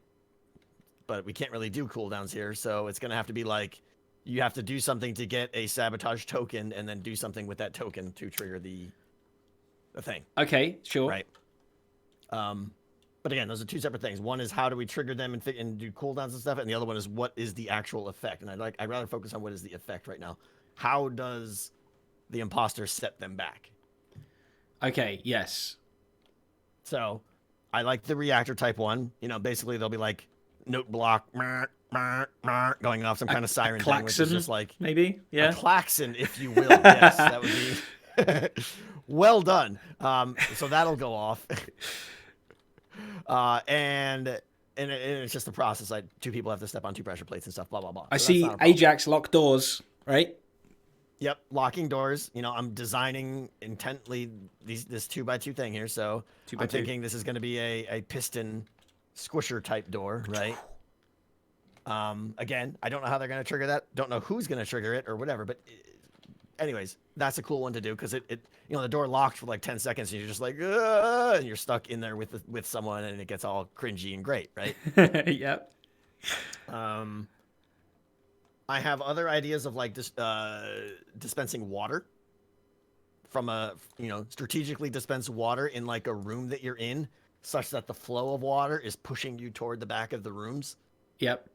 But we can't really do cooldowns here, so it's gonna have to be like you have to do something to get a sabotage token and then do something with that token to trigger the thing. Okay, sure. Right. But again, those are two separate things. One is how do we trigger them and do cooldowns and stuff, and the other one is what is the actual effect. And I'd rather focus on what is the effect right now. How does the imposter set them back? Okay, yes. So I like the reactor type one. You know, basically they'll be like note block going off some kind of siren thing, which is just like maybe, yeah, a klaxon, if you will. Yes, that would be well done. So that'll go off. And it's just a process. Like two people have to step on two pressure plates and stuff. Blah blah blah. I see Ajax lock doors, right? Yep, locking doors. You know, I'm designing intently this 2x2 thing here. So I'm thinking this is going to be a piston squisher type door, right? Again, I don't know how they're going to trigger that. Don't know who's going to trigger it or whatever. But anyways, that's a cool one to do because it the door locked for like 10 seconds and you're just like, and you're stuck in there with someone and it gets all cringy and great, right? Yep. I have other ideas of like dispensing water from strategically dispense water in like a room that you're in such that the flow of water is pushing you toward the back of the rooms. Yep.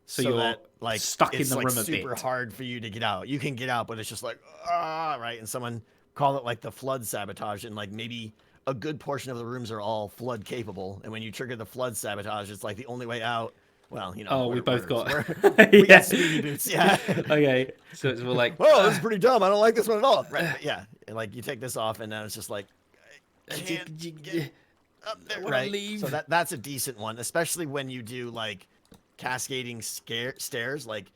So you're that, like stuck in the room a bit. It's super hard for you to get out. You can get out, but it's just like, right. And someone call it like the flood sabotage. And like maybe a good portion of the rooms are all flood capable. And when you trigger the flood sabotage, it's like the only way out Well, you know. Oh, we both got. We got speedy boots. Yeah. Okay, so it's more like. Whoa, this is pretty dumb. I don't like this one at all. Right? But yeah, like you take this off, and now it's just like. I can't get up there, right? Leave. So that's a decent one, especially when you do like cascading stairs. Like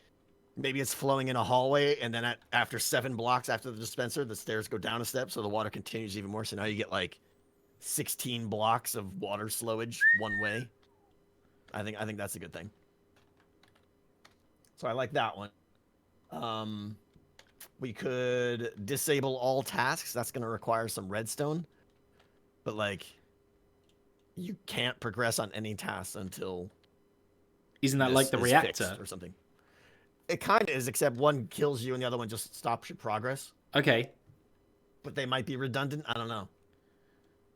maybe it's flowing in a hallway, and then after 7 blocks after the dispenser, the stairs go down a step, so the water continues even more. So now you get like 16 blocks of water slowage one way. I think that's a good thing. So I like that one. We could disable all tasks. That's going to require some redstone. But like, you can't progress on any tasks until. Isn't that like the reactor or something? It kind of is, except one kills you and the other one just stops your progress. Okay. But they might be redundant. I don't know.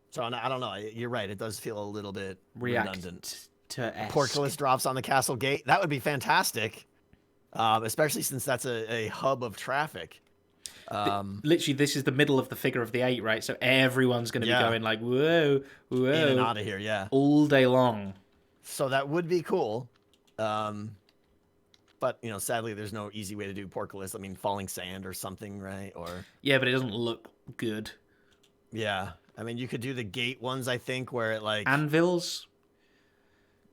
So I don't know. You're right. It does feel a little bit redundant. Portcullis drops on the castle gate. That would be fantastic, especially since that's a hub of traffic. Literally, this is the middle of the figure of the 8, right? So everyone's going to be going like, whoa, whoa. In and out of here, yeah. All day long. So that would be cool. But, you know, sadly, there's no easy way to do portcullis. I mean, falling sand or something, right? Or yeah, but it doesn't look good. Yeah. I mean, you could do the gate ones, I think, where it like... Anvils?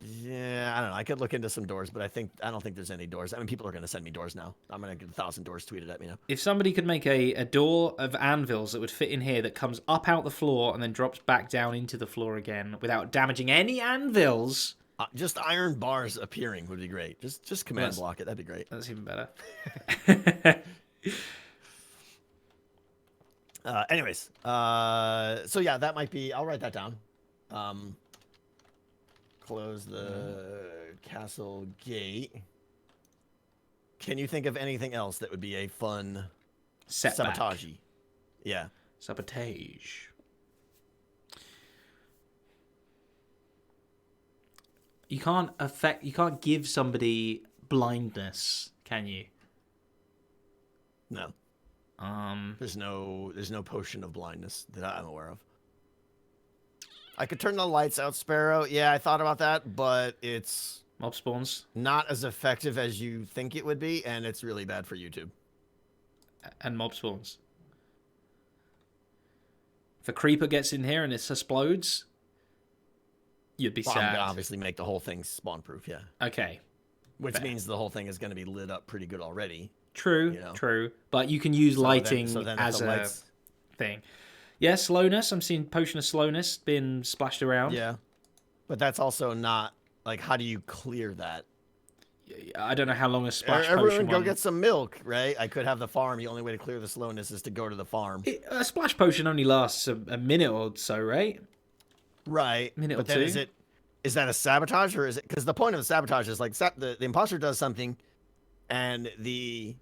Yeah, I don't know. I could look into some doors, but I don't think there's any doors. I mean, people are going to send me doors now. I'm going to get 1,000 doors tweeted at me now. If somebody could make a door of anvils that would fit in here that comes up out the floor and then drops back down into the floor again without damaging any anvils... just iron bars appearing would be great. Just command block it. That'd be great. That's even better. Anyways, so yeah, that might be... I'll write that down. Close the castle gate. Can you think of anything else that would be a fun sabotage? Yeah. Sabotage. You can't give somebody blindness, can you? No. There's no potion of blindness that I'm aware of. I could turn the lights out, Sparrow. Yeah, I thought about that, but it's mob spawns. Not as effective as you think it would be, and it's really bad for YouTube. And mob spawns. If a creeper gets in here and it explodes, you'd be sad. I'm gonna obviously make the whole thing spawn proof, yeah. Okay. Which means the whole thing is going to be lit up pretty good already. True, you know? True. But you can use lighting as a thing. Yeah, slowness. I'm seeing potion of slowness being splashed around. Yeah. But that's also not, like, how do you clear that? I don't know how long a splash potion Everyone go get some milk, right? I could have the farm. The only way to clear the slowness is to go to the farm. A splash potion only lasts a minute or so, right? Right. Minute but or then two. Is that a sabotage, or is it... Because the point of the sabotage is, like, the imposter does something, and the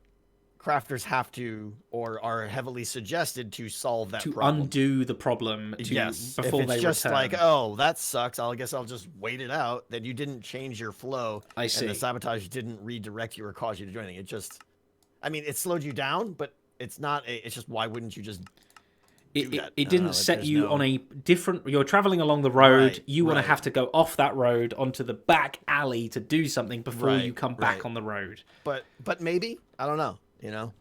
crafters have to, or are heavily suggested to solve that problem. To undo the problem before they just return. Like, oh, that sucks, I guess I'll just wait it out, then you didn't change your flow. I see. And the sabotage didn't redirect you or cause you to do anything. It just... I mean, it slowed you down, but it's not... It's just, why wouldn't you just... It didn't set you on a different... You're traveling along the road. Right, you want to have to go off that road onto the back alley to do something before you come back on the road. But maybe? I don't know. You know?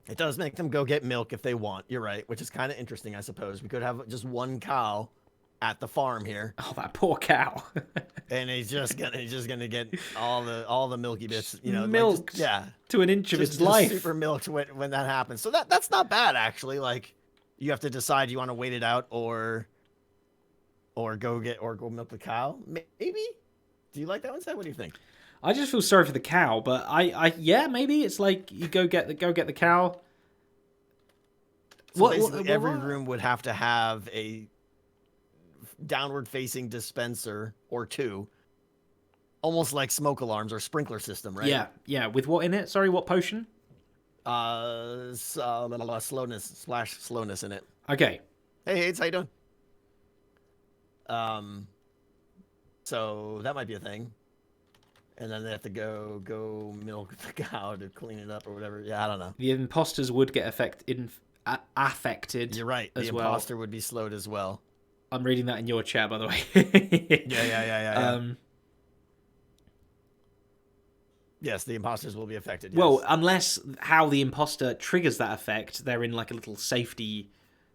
It does make them go get milk if they want. You're right, which is kind of interesting, I suppose. We could have just one cow at the farm here. Oh, that poor cow. And he's just gonna get all the milky bits, you know, milked to an inch of its life. Super milked when that happens. So that's not bad, actually. Like, you have to decide you want to wait it out or go milk the cow. Maybe. Do you like that one, Seth? What do you think? I just feel sorry for the cow, but yeah, maybe it's like you go get the cow. So basically, every room would have to have a downward-facing dispenser or two, almost like smoke alarms or sprinkler system, right? Yeah. With what in it? Sorry, what potion? Slowness in it. Okay. Hey, Hades, how you doing? So that might be a thing. And then they have to go milk the cow to clean it up or whatever. Yeah, I don't know. The imposters would get affected. You're right. The imposter would be slowed as well. I'm reading that in your chat, by the way. Yeah. Yes, the imposters will be affected. Yes. Well, unless how the imposter triggers that effect, they're in like a little safety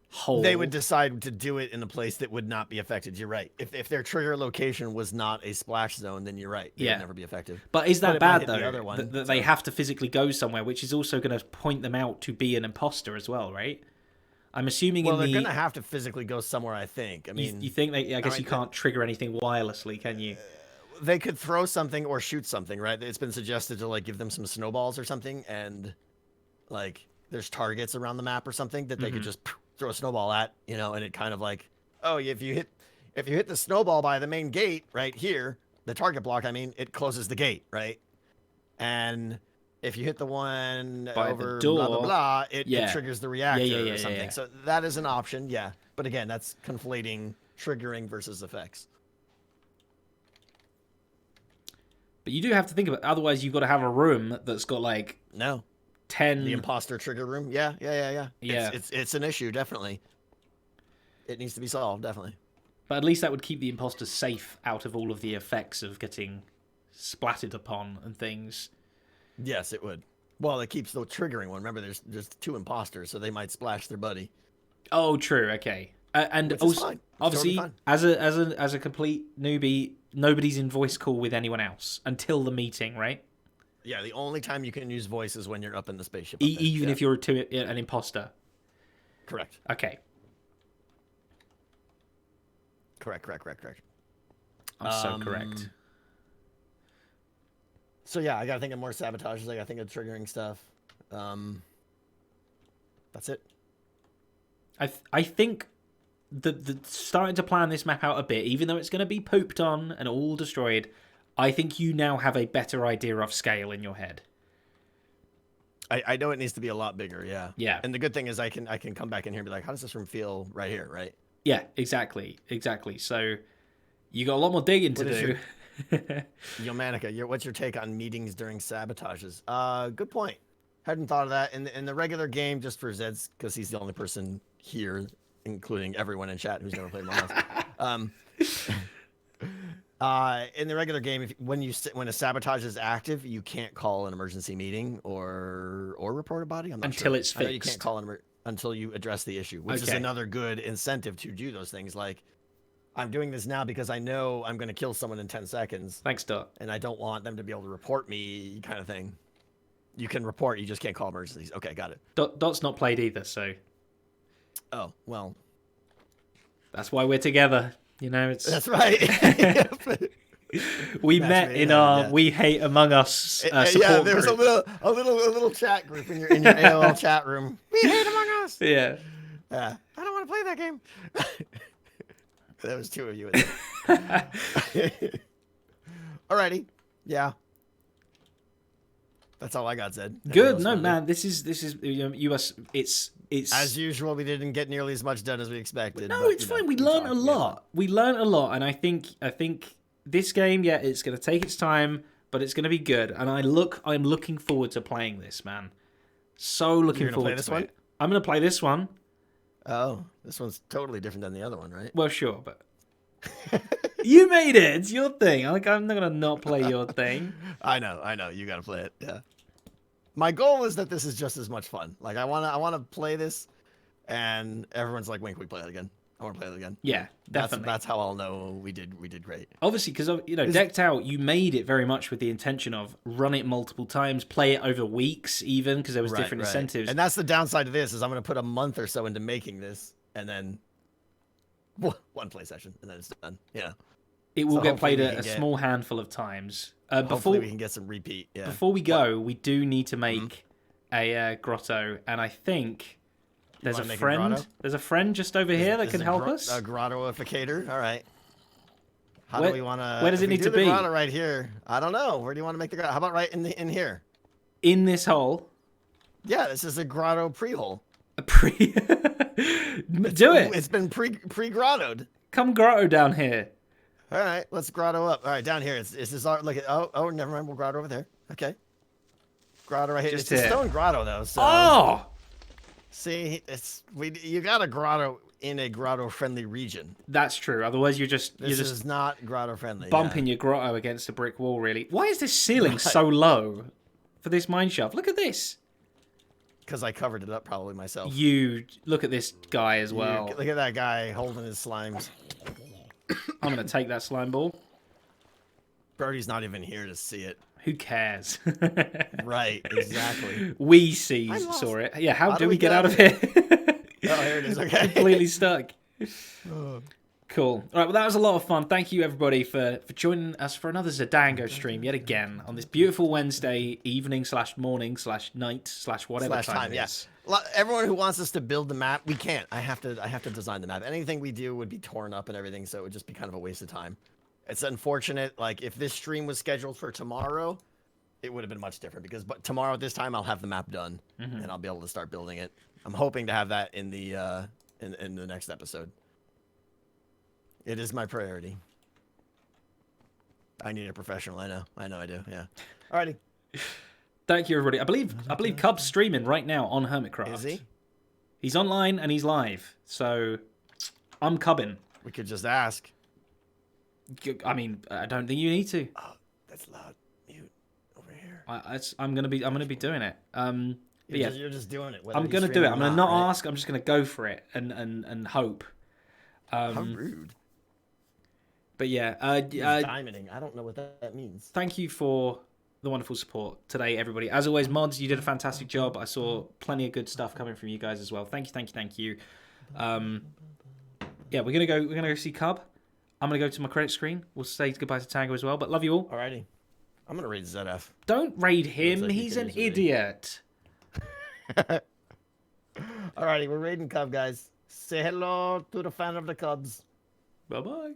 hole. They would decide to do it in a place that would not be affected. You're right. If their trigger location was not a splash zone, then you're right. They would never be effective. But is that it might bad hit though? the other one, that they have to physically go somewhere, which is also going to point them out to be an imposter as well, right? I'm assuming. Well, they're going to have to physically go somewhere. I think. I mean, you think they? I guess you can't trigger anything wirelessly, can you? They could throw something or shoot something, right? It's been suggested to like give them some snowballs or something, and like there's targets around the map or something that they could just throw a snowball at, you know, and it kind of like, oh, if you hit the snowball by the main gate right here, the target block, I mean, it closes the gate, right? And if you hit the one by over the door, blah blah blah, it triggers the reactor or something. So that is an option, yeah. But again, that's conflating triggering versus effects. But you do have to think about it. Otherwise you've got to have a room that's got like 10 the imposter trigger room. Yeah. It's an issue, definitely. It needs to be solved, definitely. But at least that would keep the imposters safe out of all of the effects of getting splattered upon and things. Yes, it would. Well, it keeps the triggering one. Remember, there's 2 imposters, so they might splash their buddy. Oh, true. Okay. And which also, fine. obviously, totally as a complete newbie, nobody's in voice call with anyone else until the meeting, right? Yeah, the only time you can use voice is when you're up in the spaceship. Even if you're an imposter. Correct. Okay. Correct. I'm so correct. So yeah, I gotta think of more sabotages. I gotta think of triggering stuff. That's it. I think the starting to plan this map out a bit, even though it's going to be pooped on and all destroyed, I think you now have a better idea of scale in your head. I know it needs to be a lot bigger, yeah. Yeah. And the good thing is I can come back in here and be like, how does this room feel right here, right? Yeah, exactly. So you got a lot more digging to do. Yo, Manica, what's your take on meetings during sabotages? Good point. Hadn't thought of that. In the regular game, just for Zed's, because he's the only person here, including everyone in chat who's never played Among Us. In the regular game, when a sabotage is active, you can't call an emergency meeting or report a body. I'm not until sure. it's fixed. I know you can't call until you address the issue, which is another good incentive to do those things. Like, I'm doing this now because I know I'm going to kill someone in 10 seconds. Thanks, Dot. And I don't want them to be able to report me, kind of thing. You can report, you just can't call emergencies. Okay, got it. Dot's not played either, so. Oh, well. That's why we're together. You know, it's. That's right. We met in our We Hate Among Us support yeah, there was group. a little chat group in your AOL chat room. We hate Among Us. Yeah. I don't want to play that game. There was 2 of you. Alrighty. Yeah. That's all I got, Zed. Good. No, man. This is US. It's as usual. We didn't get nearly as much done as we expected. No, but, it's fine. We learned a lot. We learned a lot, and I think this game, yeah, it's going to take its time, but it's going to be good. And I'm looking forward to playing this, man. So looking forward to this one. I'm going to play this one. Oh, this one's totally different than the other one, right? Well, sure, but you made it. It's your thing. Like, I'm not going to not play your thing. I know. You got to play it. Yeah. My goal is that this is just as much fun. Like, I want to play this, and everyone's like, "Wink, we play it again." I want to play it again. Yeah, definitely. That's how I'll know we did great. Obviously, because Decked Out, you made it very much with the intention of run it multiple times, play it over weeks, even because there was different incentives. And that's the downside of this is I'm going to put a month or so into making this, and then one play session, and then it's done. Yeah. It will get played a small handful of times. Hopefully we can get some repeat. Yeah. Before we go, we do need to make a grotto, and I think there's a friend. There's a friend just over here that can help us. A grottoificator. All right. How do we want to? Where does it need to be? Grotto right here. I don't know. Where do you want to make the grotto? How about right in here? In this hole. Yeah, this is a grotto pre-hole. A pre. Do it. It's been pre-grottoed. Come grotto down here. All right, let's grotto up. All right, down here. It's this art. Look at oh, never mind. We'll grotto over there. Okay. Grotto right here. It's a stone grotto though. So. Oh. See, you got a grotto in a grotto-friendly region. That's true. Otherwise, This you're just is not grotto-friendly. bumping your grotto against a brick wall. Really. Why is this ceiling so low for this mine shaft? Look at this. Because I covered it up probably myself. You look at this guy as well. Look at that guy holding his slimes. I'm gonna take that slime ball. Birdie's not even here to see it. Who cares? Right, exactly. We saw it. Yeah, how do we get out of here? Oh, here it is. Okay. Completely stuck. Cool. All right, well, that was a lot of fun. Thank you, everybody, for joining us for another Zadango stream yet again on this beautiful Wednesday evening / morning / night / whatever time it is. Everyone who wants us to build the map, we can't. I have to design the map. Anything we do would be torn up and everything, so it would just be kind of a waste of time. It's unfortunate. Like, if this stream was scheduled for tomorrow, it would have been much different, because tomorrow at this time I'll have the map done and I'll be able to start building it. I'm hoping to have that in the in the next episode. It is my priority. I need a professional. I know I do. Yeah. Alrighty. Thank you, everybody. I believe Cub's streaming right now on Hermitcraft. Is he? He's online and he's live. So I'm cubbing. We could just ask. I mean, I don't think you need to. Oh, that's loud. Mute over here. I'm gonna be doing it. You're just doing it. I'm gonna do it. I'm gonna not ask. I'm just gonna go for it and hope. How rude. But yeah, diamonding. I don't know what that means. Thank you for the wonderful support today, everybody. As always, mods, you did a fantastic job. I saw plenty of good stuff coming from you guys as well. Thank you. Yeah, we're gonna go see Cub. I'm gonna go to my credit screen. We'll say goodbye to Tango as well. But love you all. Alrighty. I'm gonna raid Zedaph. Don't raid him. Like he's an idiot. Alrighty, we're raiding Cub, guys. Say hello to the fan of the Cubs. Bye bye.